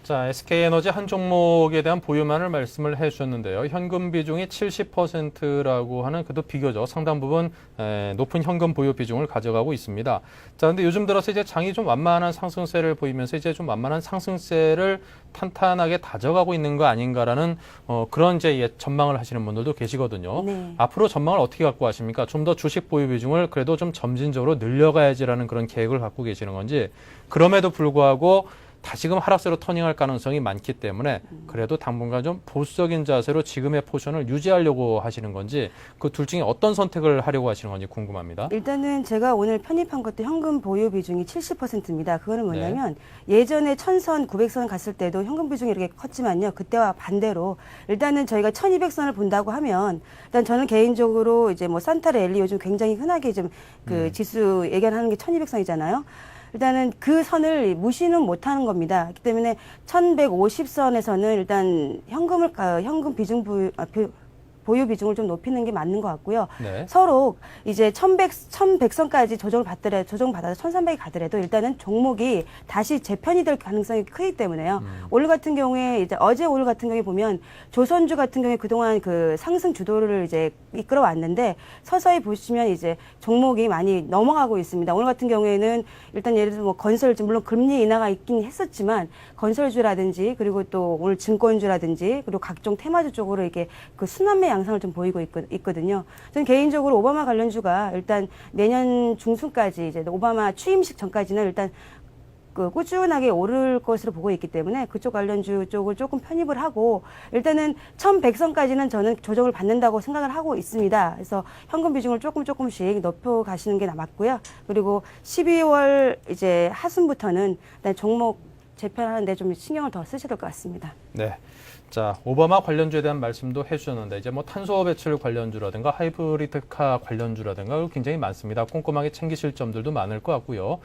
자, SK에너지 한 종목에 대한 보유만을 말씀을 해주셨는데요. 현금 비중이 70%라고 하는 그도 비교적 상당 부분 높은 현금 보유 비중을 가져가고 있습니다. 자, 근데 요즘 들어서 이제 장이 좀 완만한 상승세를 보이면서 이제 좀 완만한 상승세를 탄탄하게 다져가고 있는 거 아닌가라는 그런 이제 전망을 하시는 분들도 계시거든요. 네. 앞으로 전망을 어떻게 갖고 가십니까? 좀 더 주식 보유 비중을 그래도 좀 점진적으로 늘려가야지라는 그런 계획을 갖고 계시는 건지, 그럼에도 불구하고 다시금 하락세로 터닝할 가능성이 많기 때문에 그래도 당분간 좀 보수적인 자세로 지금의 포션을 유지하려고 하시는 건지 그 둘 중에 어떤 선택을 하려고 하시는 건지 궁금합니다. 일단은 제가 오늘 편입한 것도 현금 보유 비중이 70%입니다. 그거는 뭐냐면 예전에 1000선, 900선 갔을 때도 현금 비중이 이렇게 컸지만요. 그때와 반대로 일단은 저희가 1200선을 본다고 하면 일단 저는 개인적으로 이제 뭐 산타랠리 요즘 굉장히 흔하게 좀 그 지수 예견하는 게 1200선이잖아요. 일단은 그 선을 무시는 못하는 겁니다. 그렇기 때문에 1150선에서는 일단 현금 비중 보유 비중을 좀 높이는 게 맞는 것 같고요. 네. 서로 이제 1100선까지 조정을 받아서 1300이 가더라도 일단은 종목이 다시 재편이 될 가능성이 크기 때문에요. 오늘 같은 경우에 어제 오늘 같은 경우에 보면 조선주 같은 경우에 그동안 그 상승 주도를 이제 이끌어 왔는데 서서히 보시면 이제 종목이 많이 넘어가고 있습니다. 오늘 같은 경우에는 일단 예를 들어 뭐 건설주, 물론 금리 인하가 있긴 했었지만 건설주라든지 그리고 또 오늘 증권주라든지 그리고 각종 테마주 쪽으로 이렇게 그 순환매 양상을 좀 보이고 있거든요. 저는 개인적으로 오바마 관련주가 일단 내년 중순까지 이제 오바마 취임식 전까지는 일단 그 꾸준하게 오를 것으로 보고 있기 때문에 그쪽 관련주 쪽을 조금 편입을 하고 일단은 1100선까지는 저는 조정을 받는다고 생각을 하고 있습니다. 그래서 현금 비중을 조금씩 높여 가시는 게 맞고요. 그리고 12월 이제 하순부터는 일단 종목 재편하는데 좀 신경을 더 쓰셔야 될 것 같습니다. 네. 자, 오바마 관련주에 대한 말씀도 해주셨는데 이제 뭐 탄소 배출 관련주라든가 하이브리드카 관련주라든가 굉장히 많습니다. 꼼꼼하게 챙기실 점들도 많을 것 같고요.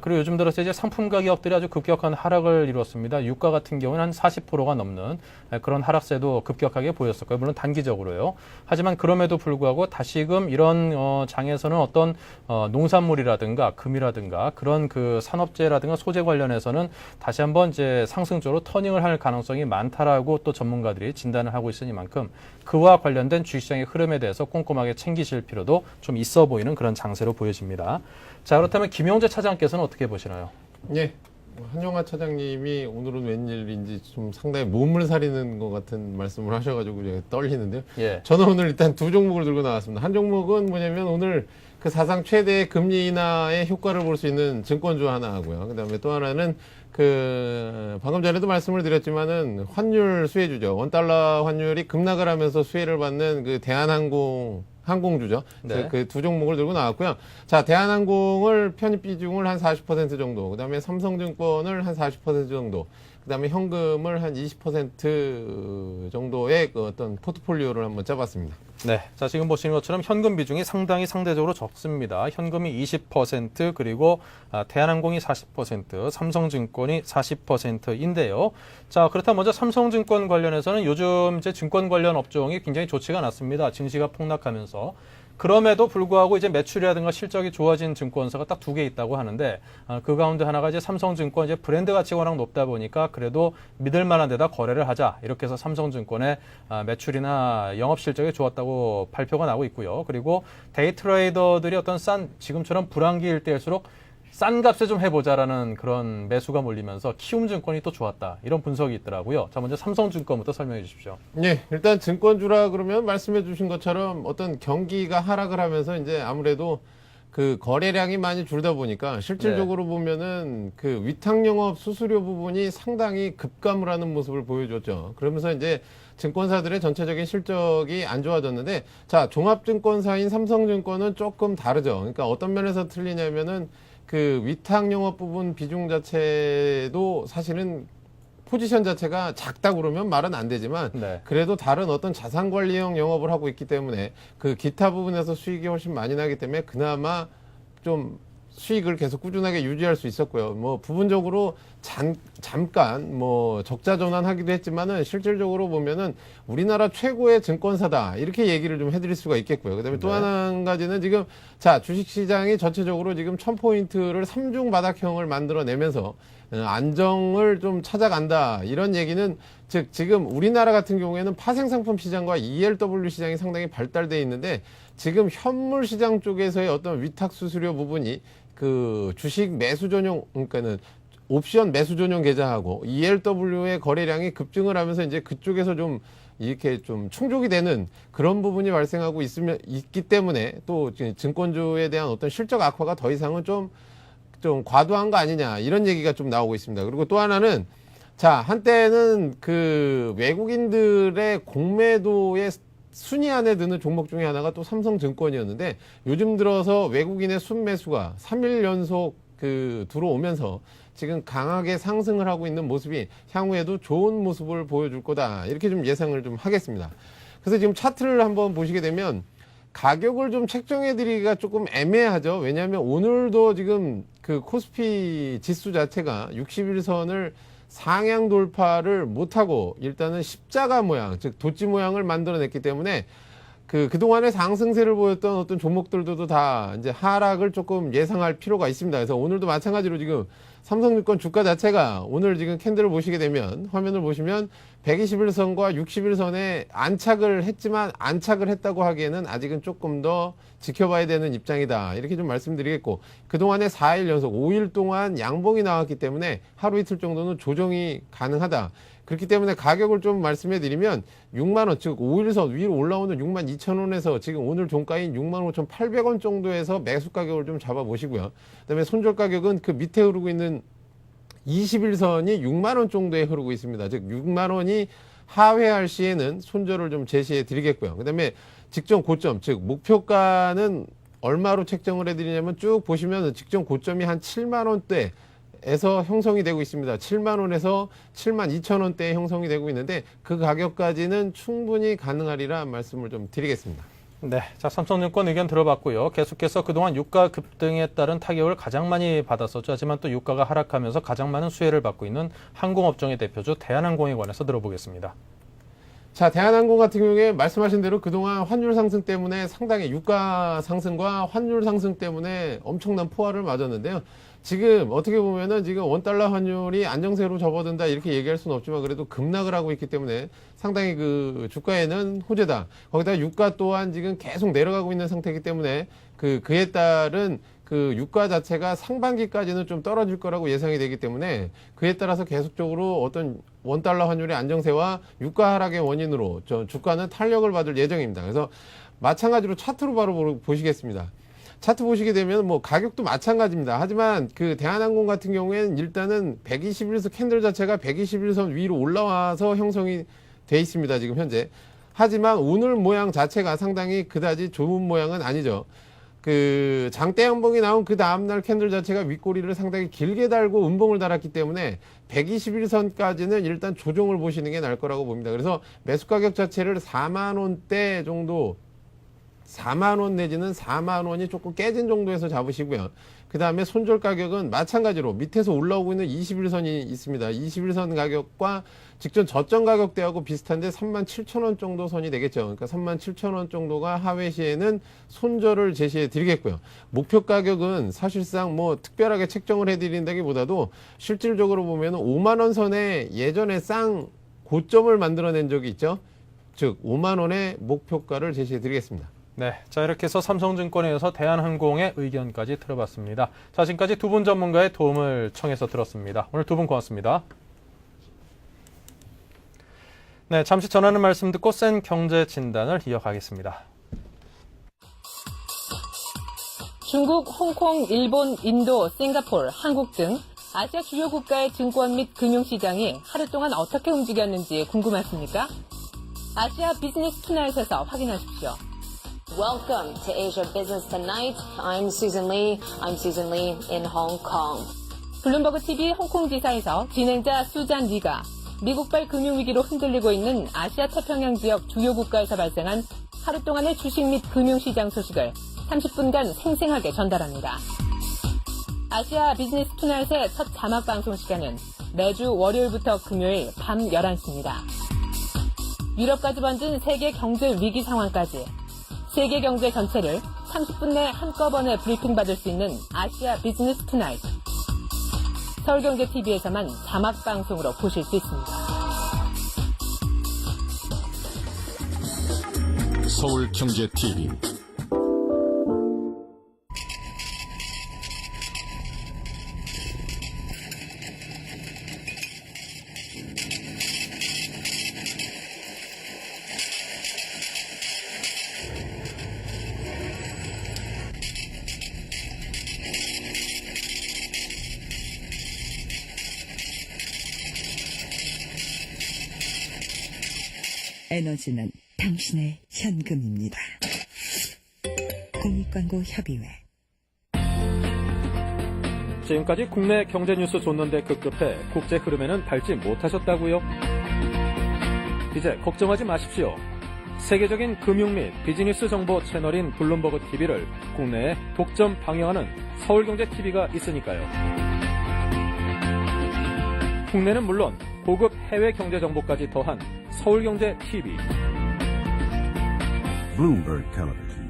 그리고 요즘 들어서 이제 상품 가격들이 아주 급격한 하락을 이뤘습니다. 유가 같은 경우는 한 40%가 넘는 그런 하락세도 급격하게 보였었고요. 물론 단기적으로요. 하지만 그럼에도 불구하고 다시금 이런 장에서는 어떤 농산물이라든가 금이라든가 그런 그 산업재라든가 소재 관련해서는 다시 한번 이제 상승적으로 터닝을 할 가능성이 많다라고 또 전문가들이 진단을 하고 있으니만큼 그와 관련된 주식시장의 흐름에 대해서 꼼꼼하게 챙기실 필요도 좀 있어 보이는 그런 장세로 보여집니다. 자, 그렇다면 김용재 차장께서는 어떻게 보시나요? 예. 한용화 차장님이 오늘은 웬일인지 좀 상당히 몸을 사리는 것 같은 말씀을 하셔가지고 제가 떨리는데요. 예. 저는 오늘 일단 두 종목을 들고 나왔습니다. 한 종목은 뭐냐면 오늘 그 사상 최대의 금리 인하의 효과를 볼 수 있는 증권주 하나 하고요. 그다음에 또 하나는 그 방금 전에도 말씀을 드렸지만은 환율 수혜주죠. 원달러 환율이 급락을 하면서 수혜를 받는 그 항공주죠. 네. 그 두 종목을 들고 나왔고요. 자, 대한항공을 편입 비중을 한 40% 정도, 그다음에 삼성증권을 한 40% 정도, 그다음에 현금을 한 20% 정도의 그 어떤 포트폴리오를 한번 짜봤습니다. 네, 자 지금 보시는 것처럼 현금 비중이 상대적으로 적습니다. 현금이 20% 그리고 대한항공이 40%, 삼성증권이 40%인데요. 자, 그렇다면 먼저 삼성증권 관련해서는 요즘 이제 증권 관련 업종이 굉장히 좋지가 않았습니다. 증시가 폭락하면서. 그럼에도 불구하고 이제 매출이라든가 실적이 좋아진 증권사가 딱 두 개 있다고 하는데 그 가운데 하나가 이제 삼성증권 이제 브랜드 가치가 워낙 높다 보니까 그래도 믿을 만한 데다 거래를 하자 이렇게 해서 삼성증권의 매출이나 영업 실적이 좋았다고 발표가 나오고 있고요. 그리고 데이 트레이더들이 어떤 지금처럼 불황기일 때일수록 싼 값에 좀 해보자라는 그런 매수가 몰리면서 키움증권이 또 좋았다. 이런 분석이 있더라고요. 자, 먼저 삼성증권부터 설명해 주십시오. 네, 일단 증권주라 그러면 말씀해 주신 것처럼 어떤 경기가 하락을 하면서 이제 아무래도 그 거래량이 많이 줄다 보니까 실질적으로 보면은 그 위탁영업 수수료 부분이 상당히 급감을 하는 모습을 보여줬죠. 그러면서 이제 증권사들의 전체적인 실적이 안 좋아졌는데, 자, 종합증권사인 삼성증권은 조금 다르죠. 그러니까 어떤 면에서 틀리냐면은 그 위탁 영업 부분 비중 자체도 사실은 포지션 자체가 작다 그러면 말은 안 되지만 그래도 다른 어떤 자산 관리형 영업을 하고 있기 때문에 그 기타 부분에서 수익이 훨씬 많이 나기 때문에 그나마 좀 수익을 계속 꾸준하게 유지할 수 있었고요. 뭐 부분적으로 잠깐 뭐 적자 전환하기도 했지만은 실질적으로 보면은 우리나라 최고의 증권사다 이렇게 얘기를 좀 해드릴 수가 있겠고요. 그다음에 또 한 가지는 지금 자 주식시장이 전체적으로 지금 1000포인트를 3중 바닥형을 만들어내면서 안정을 좀 찾아간다 이런 얘기는 즉 지금 우리나라 같은 경우에는 파생상품 시장과 ELW 시장이 상당히 발달돼 있는데 지금 현물 시장 쪽에서의 어떤 위탁 수수료 부분이 그 주식 매수 전용 그러니까는 옵션 매수 전용 계좌하고 ELW의 거래량이 급증을 하면서 이제 그쪽에서 좀 이렇게 좀 충족이 되는 그런 부분이 발생하고 있기 때문에 또 증권주에 대한 어떤 실적 악화가 더 이상은 좀 좀 과도한 거 아니냐 이런 얘기가 좀 나오고 있습니다. 그리고 또 하나는 자, 한때는 그 외국인들의 공매도의 순위 안에 드는 종목 중에 하나가 또 삼성증권이었는데 요즘 들어서 외국인의 순매수가 3일 연속 들어오면서 지금 강하게 상승을 하고 있는 모습이 향후에도 좋은 모습을 보여줄 거다. 이렇게 좀 예상을 좀 하겠습니다. 그래서 지금 차트를 한번 보시게 되면 가격을 좀 책정해 드리기가 조금 애매하죠. 왜냐하면 오늘도 지금 그 코스피 지수 자체가 61선을 상향 돌파를 못하고 일단은 십자가 모양, 즉 도치 모양을 만들어냈기 때문에 그동안의 상승세를 보였던 어떤 종목들도 다 이제 하락을 조금 예상할 필요가 있습니다. 그래서 오늘도 마찬가지로 지금 삼성증권 주가 자체가 오늘 지금 캔들을 보시게 되면 화면을 보시면 121선과 61선에 안착을 했지만 안착을 했다고 하기에는 아직은 조금 더 지켜봐야 되는 입장이다. 이렇게 좀 말씀드리겠고 그동안에 4일 연속 5일 동안 양봉이 나왔기 때문에 하루 이틀 정도는 조정이 가능하다. 그렇기 때문에 가격을 좀 말씀해 드리면 6만원, 즉 5일선 위로 올라오는 62,000원에서 지금 오늘 종가인 65,800원 정도에서 매수 가격을 좀 잡아 보시고요. 그 다음에 손절 가격은 그 밑에 흐르고 있는 21선이 6만원 정도에 흐르고 있습니다. 즉 6만원이 하회할 시에는 손절을 좀 제시해 드리겠고요. 그 다음에 직전 고점, 즉 목표가는 얼마로 책정을 해드리냐면 쭉 보시면 직전 고점이 한 7만원대 에서 형성이 되고 있습니다. 7만원에서 72,000원대에 형성이 되고 있는데 그 가격까지는 충분히 가능하리라 말씀을 좀 드리겠습니다. 네, 자 삼성증권 의견 들어봤고요. 계속해서 그동안 유가 급등에 따른 타격을 가장 많이 받았었죠. 하지만 또 유가가 하락하면서 가장 많은 수혜를 받고 있는 항공업종의 대표주 대한항공에 관해서 들어보겠습니다. 자, 대한항공 같은 경우에 말씀하신 대로 그동안 환율 상승 때문에 상당히 유가 상승과 환율 상승 때문에 엄청난 포화를 맞았는데요. 지금 어떻게 보면은 지금 원달러 환율이 안정세로 접어든다 이렇게 얘기할 수는 없지만 그래도 급락을 하고 있기 때문에 상당히 그 주가에는 호재다. 거기다가 유가 또한 지금 계속 내려가고 있는 상태이기 때문에 그에 따른 그 유가 자체가 상반기까지는 좀 떨어질 거라고 예상이 되기 때문에 그에 따라서 계속적으로 어떤 원달러 환율의 안정세와 유가 하락의 원인으로 주가는 탄력을 받을 예정입니다. 그래서 마찬가지로 차트로 바로 보시겠습니다. 차트 보시게 되면 뭐 가격도 마찬가지입니다. 하지만 그 대한항공 같은 경우에는 일단은 121선 캔들 자체가 121선 위로 올라와서 형성이 돼 있습니다. 지금 현재. 하지만 오늘 모양 자체가 상당히 그다지 좋은 모양은 아니죠. 그 장대 양봉이 나온 그 다음날 캔들 자체가 윗꼬리를 상당히 길게 달고 음봉을 달았기 때문에 121선까지는 일단 조정을 보시는 게 나을 거라고 봅니다. 그래서 매수 가격 자체를 4만원대 정도 4만원 내지는 4만원이 조금 깨진 정도에서 잡으시고요. 그 다음에 손절 가격은 마찬가지로 밑에서 올라오고 있는 21선이 있습니다. 21선 가격과 직전 저점 가격대하고 비슷한데 37,000원 정도 선이 되겠죠. 그러니까 37,000원 정도가 하회 시에는 손절을 제시해 드리겠고요. 목표 가격은 사실상 뭐 특별하게 책정을 해 드린다기보다도 실질적으로 보면 5만원 선에 예전에 쌍 고점을 만들어낸 적이 있죠. 즉 5만원의 목표가를 제시해 드리겠습니다. 네, 자 이렇게 해서 삼성증권에서 대한항공의 의견까지 들어봤습니다. 자, 지금까지 두 분 전문가의 도움을 청해서 들었습니다. 오늘 두 분 고맙습니다. 네, 잠시 전하는 말씀 듣고 센 경제 진단을 이어가겠습니다. 중국, 홍콩, 일본, 인도, 싱가포르, 한국 등 아시아 주요 국가의 증권 및 금융시장이 하루 동안 어떻게 움직였는지 궁금하십니까? 아시아 비즈니스 투나잇에서 확인하십시오. Welcome to Asia Business Tonight. I'm Susan Lee. I'm Susan Lee in Hong Kong. 블룸버그 TV 홍콩지사에서 진행자 수잔 리가 미국발 금융위기로 흔들리고 있는 아시아 태평양 지역 주요 국가에서 발생한 하루 동안의 주식 및 금융시장 소식을 30분간 생생하게 전달합니다. 아시아 비즈니스 투나잇의 첫 자막 방송 시간은 매주 월요일부터 금요일 밤 11시입니다. 유럽까지 번진 세계 경제 위기 상황까지 세계 경제 전체를 30분 내 한꺼번에 브리핑 받을 수 있는 아시아 비즈니스 투나잇. 서울경제TV에서만 자막 방송으로 보실 수 있습니다. 서울경제TV 에너지는 당신의 현금입니다. 공익광고협의회. 지금까지 국내 경제 뉴스 줬는데 급급해 국제 흐름에는 밟지 못하셨다고요? 이제 걱정하지 마십시오. 세계적인 금융 및 비즈니스 정보 채널인 블룸버그 TV를 국내에 독점 방영하는 서울경제TV가 있으니까요. 국내는 물론 고급 해외 경제 정보까지 더한 서울경제TV. Bloomberg Television.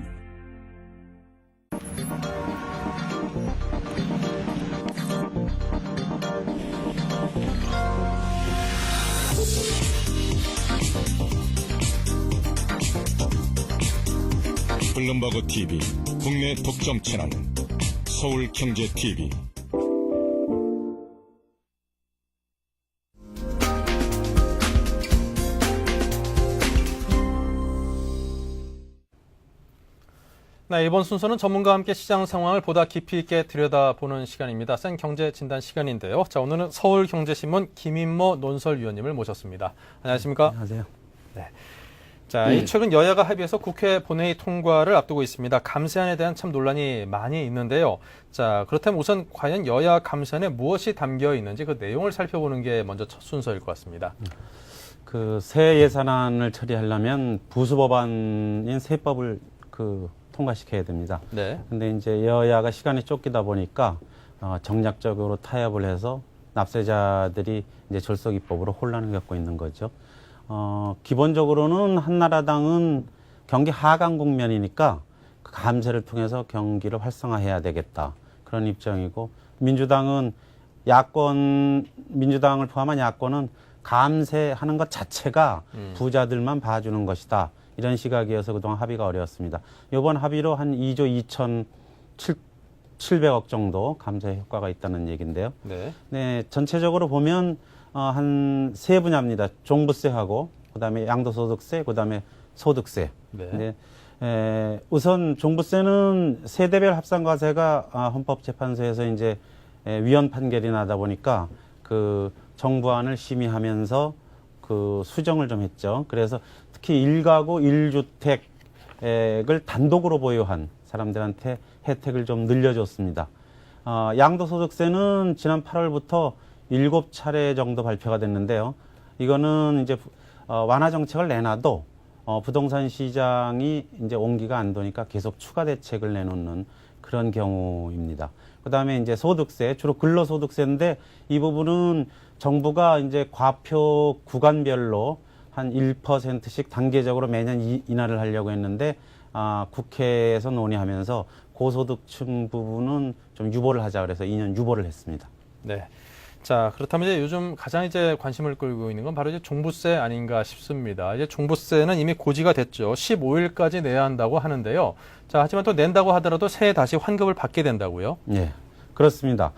블룸버그 TV 국내 독점 채널 서울경제TV. 네, 이번 순서는 전문가와 함께 시장 상황을 보다 깊이 있게 들여다보는 시간입니다. 센 경제 진단 시간인데요. 자, 오늘은 서울경제신문 김인모 논설위원님을 모셨습니다. 안녕하십니까? 안녕하세요. 네. 자, 최근 여야가 합의해서 국회 본회의 통과를 앞두고 있습니다. 감세안에 대한 참 논란이 많이 있는데요. 자, 그렇다면 우선 과연 여야 감세안에 무엇이 담겨 있는지 그 내용을 살펴보는 게 먼저 첫 순서일 것 같습니다. 그 새 예산안을 처리하려면 부수법안인 세법을 통과시켜야 됩니다. 네. 근데 이제 여야가 시간이 쫓기다 보니까 정략적으로 타협을 해서 납세자들이 이제 절석 입법으로 혼란을 겪고 있는 거죠. 기본적으로는 한나라당은 경기 하강 국면이니까 그 감세를 통해서 경기를 활성화해야 되겠다. 그런 입장이고, 민주당은 민주당을 포함한 야권은 감세하는 것 자체가 부자들만 봐주는 것이다. 이런 시각이어서 그동안 합의가 어려웠습니다. 이번 합의로 한 2조 2,700억 정도 감세 효과가 있다는 얘기인데요. 네. 네, 전체적으로 보면 한 세 분야입니다. 종부세하고 그다음에 양도소득세, 그다음에 소득세. 네. 네. 우선 종부세는 세대별 합산과세가 헌법재판소에서 이제 위헌 판결이 나다 보니까 그 정부안을 심의하면서 그 수정을 좀 했죠. 그래서 특히 1가구 1주택을 단독으로 보유한 사람들한테 혜택을 좀 늘려줬습니다. 양도소득세는 지난 8월부터 7차례 정도 발표가 됐는데요. 이거는 이제 완화 정책을 내놔도 부동산 시장이 이제 온기가 안 도니까 계속 추가 대책을 내놓는 그런 경우입니다. 그다음에 이제 소득세, 주로 근로소득세인데 이 부분은 정부가 이제 과표 구간별로 한 1%씩 단계적으로 매년 인하를 하려고 했는데 국회에서 논의하면서 고소득층 부분은 좀 유보를 하자 그래서 2년 유보를 했습니다. 네. 자, 그렇다면 이제 요즘 가장 이제 관심을 끌고 있는 건 바로 이제 종부세 아닌가 싶습니다. 이제 종부세는 이미 고지가 됐죠. 15일까지 내야 한다고 하는데요. 자, 하지만 또 낸다고 하더라도 새해 다시 환급을 받게 된다고요? 네, 그렇습니다.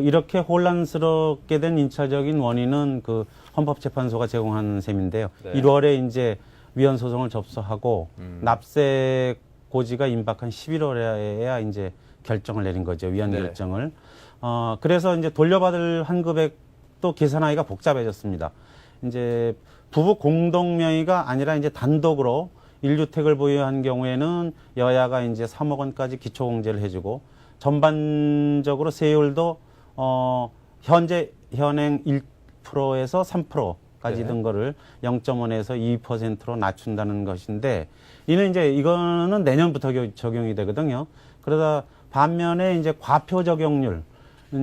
이렇게 혼란스럽게 된 인차적인 원인은 그 헌법재판소가 제공한 셈인데요. 네. 1월에 이제 위헌 소송을 접수하고 납세 고지가 임박한 11월에야 이제 결정을 내린 거죠. 위헌 네. 결정을. 그래서 이제 돌려받을 환급액도 계산하기가 복잡해졌습니다. 이제 부부 공동 명의가 아니라 이제 단독으로 1주택을 보유한 경우에는 여야가 이제 3억 원까지 기초공제를 해주고 전반적으로 세율도 현재 현행 1%에서 3%까지 네. 든 거를 0.1에서 2%로 낮춘다는 것인데 이거는 내년부터 적용이 되거든요. 그러다 반면에 이제 과표 적용률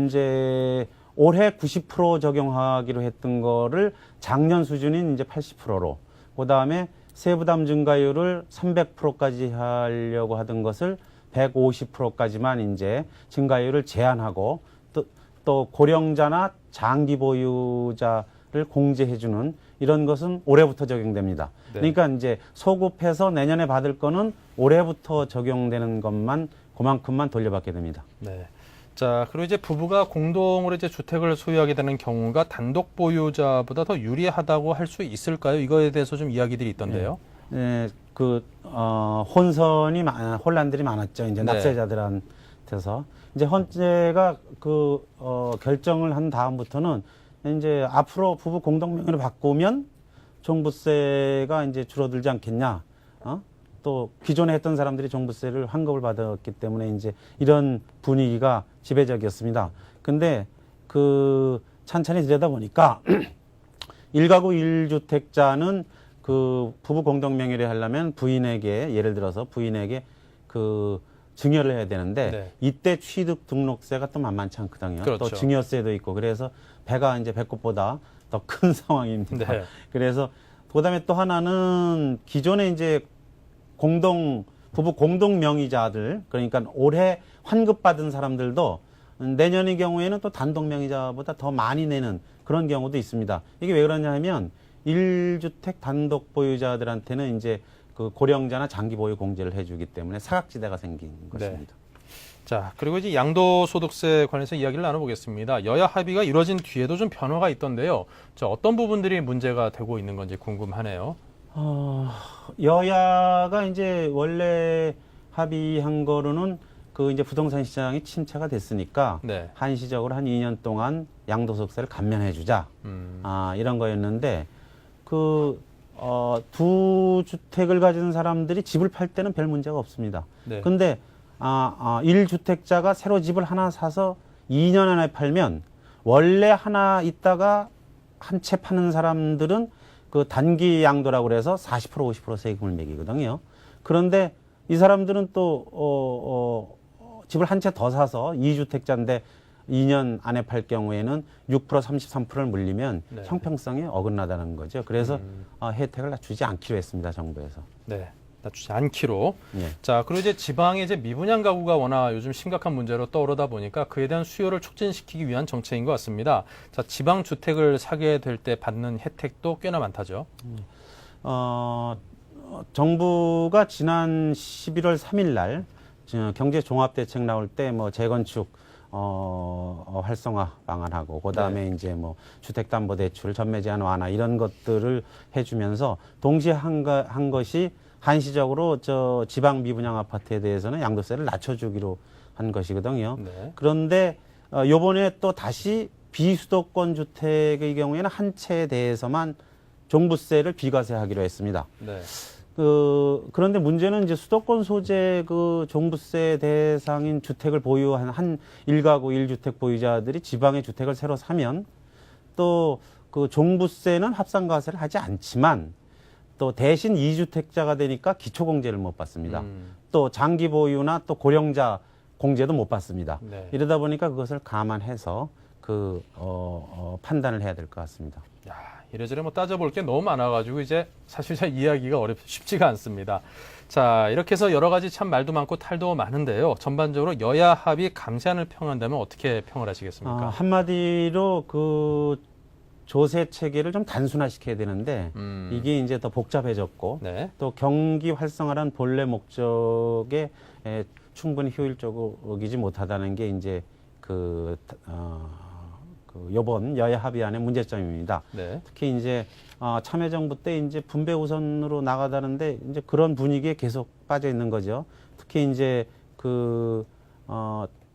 이제 올해 90% 적용하기로 했던 거를 작년 수준인 이제 80%로 그다음에 세부담 증가율을 300%까지 하려고 하던 것을 150%까지만 이제 증가율을 제한하고 또 고령자나 장기 보유자를 공제해주는 이런 것은 올해부터 적용됩니다. 네. 그러니까 이제 소급해서 내년에 받을 거는 올해부터 적용되는 것만 그만큼만 돌려받게 됩니다. 네. 자, 그리고 이제 부부가 공동으로 이제 주택을 소유하게 되는 경우가 단독 보유자보다 더 유리하다고 할 수 있을까요? 이거에 대해서 좀 이야기들이 있던데요. 네, 혼란들이 많았죠. 이제 네. 납세자들한테서. 이제 헌재가 결정을 한 다음부터는 이제 앞으로 부부 공동명의로 바꾸면 종부세가 이제 줄어들지 않겠냐. 또 기존에 했던 사람들이 종부세를 환급을 받았기 때문에 이제 이런 분위기가 지배적이었습니다. 근데 그 찬찬히 들여다보니까 1가구 1주택자는 그 부부 공동 명의를 하려면 부인에게, 예를 들어서 부인에게 그 증여를 해야 되는데 네. 이때 취득 등록세가 또 만만치 않거든요. 그렇죠. 또 증여세도 있고 그래서 배가 이제 배꼽보다 더 큰 상황입니다. 네. 그래서 그다음에 또 하나는 기존에 이제 부부 공동 명의자들, 그러니까 올해 환급받은 사람들도 내년의 경우에는 또 단독 명의자보다 더 많이 내는 그런 경우도 있습니다. 이게 왜 그러냐 하면 1주택 단독 보유자들한테는 이제 그 고령자나 장기 보유 공제를 해주기 때문에 사각지대가 생긴 것입니다. 자, 그리고 이제 양도소득세 관련해서 이야기를 나눠보겠습니다. 여야 합의가 이루어진 뒤에도 좀 변화가 있던데요. 자, 어떤 부분들이 문제가 되고 있는 건지 궁금하네요. 여야가 이제 원래 합의한 거로는 그 이제 부동산 시장이 침체가 됐으니까 네. 한시적으로 한 2년 동안 양도소득세를 감면해주자. 이런 거였는데 두 주택을 가진 사람들이 집을 팔 때는 별 문제가 없습니다. 네. 근데 1주택자가 새로 집을 하나 사서 2년 안에 팔면 원래 하나 있다가 한 채 파는 사람들은 그 단기 양도라고 그래서 40% 50% 세금을 매기거든요. 그런데 이 사람들은 또 집을 한 채 더 사서 2주택자인데 2년 안에 팔 경우에는 6% 33%를 물리면 네. 형평성이 어긋나다는 거죠. 그래서 혜택을 낮추지 않기로 했습니다. 정부에서. 네. 낮추지 않기로. 예. 자, 그리고 이제 지방의 이제 미분양 가구가 워낙 요즘 심각한 문제로 떠오르다 보니까 그에 대한 수요를 촉진시키기 위한 정책인 것 같습니다. 자, 지방 주택을 사게 될 때 받는 혜택도 꽤나 많다죠. 정부가 지난 11월 3일 날 경제 종합 대책 나올 때 뭐 재건축 활성화 방안하고 그다음에 네. 이제 뭐 주택담보대출 전매 제한 완화 이런 것들을 해주면서 동시에 한 것이 한시적으로 저 지방 미분양 아파트에 대해서는 양도세를 낮춰주기로 한 것이거든요. 네. 그런데 요번에 또 다시 비수도권 주택의 경우에는 한 채에 대해서만 종부세를 비과세하기로 했습니다. 네. 그런데 문제는 이제 수도권 소재 그 종부세 대상인 주택을 보유한 한 1가구 1주택 보유자들이 지방의 주택을 새로 사면 또 그 종부세는 합산과세를 하지 않지만 또 대신 2주택자가 되니까 기초공제를 못 받습니다. 또 장기 보유나 또 고령자 공제도 못 받습니다. 네. 이러다 보니까 그것을 감안해서 판단을 해야 될 것 같습니다. 야, 이래저래 뭐 따져볼 게 너무 많아가지고 이제 사실 이야기가 쉽지가 않습니다. 자, 이렇게 해서 여러 가지 참 말도 많고 탈도 많은데요. 전반적으로 여야 합의 감세안을 평한다면 어떻게 평을 하시겠습니까? 한마디로 그 조세 체계를 좀 단순화시켜야 되는데 이게 이제 더 복잡해졌고 네. 또 경기 활성화란 본래 목적에 충분히 효율적이지 못하다는 게 이제 요번 여야 합의안의 문제점입니다. 네. 특히 이제 참여정부 때 이제 분배 우선으로 나가다는데 이제 그런 분위기에 계속 빠져 있는 거죠. 특히 이제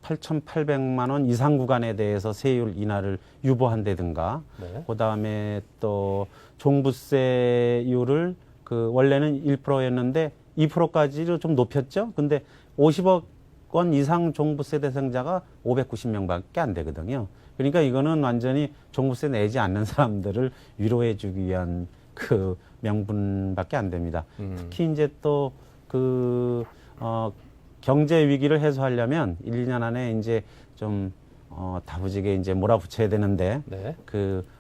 8,800만 원 이상 구간에 대해서 세율 인하를 유보한다든가, 네. 그다음에 또 종부세율을 원래는 1%였는데 2%까지로 좀 높였죠. 근데 50억 원 이상 종부세 대상자가 590명밖에 안 되거든요. 그러니까 이거는 완전히 종부세 내지 않는 사람들을 위로해주기 위한 그 명분밖에 안 됩니다. 특히 이제 또 경제 위기를 해소하려면 1, 2년 안에 이제 좀 다부지게 이제 몰아붙여야 되는데 네.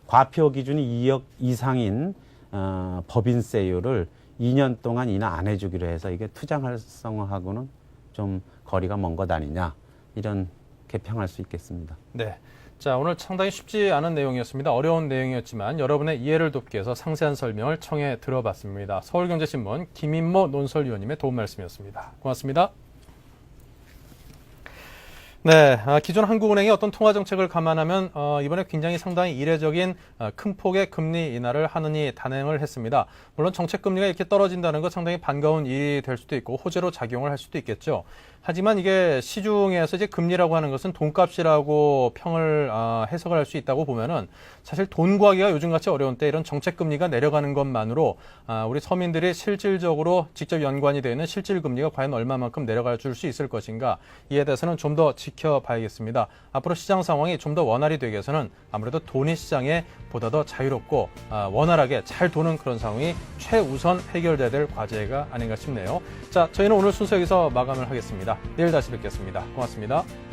과표 기준이 2억 이상인 법인세율을 2년 동안 인하 안 해주기로 해서 이게 투자 활성화하고는 좀 거리가 먼 것 아니냐 이렇게 평할 수 있겠습니다. 네. 자, 오늘 상당히 쉽지 않은 내용이었습니다. 어려운 내용이었지만 여러분의 이해를 돕기 위해서 상세한 설명을 청해 들어봤습니다. 서울경제신문 김인모 논설위원님의 도움 말씀이었습니다. 고맙습니다. 네, 기존 한국은행이 어떤 통화 정책을 감안하면 이번에 굉장히 상당히 이례적인 큰 폭의 금리 인하를 하느니 단행을 했습니다. 물론 정책 금리가 이렇게 떨어진다는 건 상당히 반가운 일이 될 수도 있고 호재로 작용을 할 수도 있겠죠. 하지만 이게 시중에서 이제 금리라고 하는 것은 돈값이라고 평을 해석을 할 수 있다고 보면은 사실 돈 구하기가 요즘같이 어려운 때 이런 정책 금리가 내려가는 것만으로 우리 서민들이 실질적으로 직접 연관이 되어 있는 실질 금리가 과연 얼마만큼 내려가 줄 수 있을 것인가, 이에 대해서는 좀 더 지켜봐야겠습니다. 앞으로 시장 상황이 좀 더 원활히 되기 위해서는 아무래도 돈이 시장에 보다 더 자유롭고 원활하게 잘 도는 그런 상황이 최우선 해결돼야 될 과제가 아닌가 싶네요. 자, 저희는 오늘 순서 여기서 마감을 하겠습니다. 내일 다시 뵙겠습니다. 고맙습니다.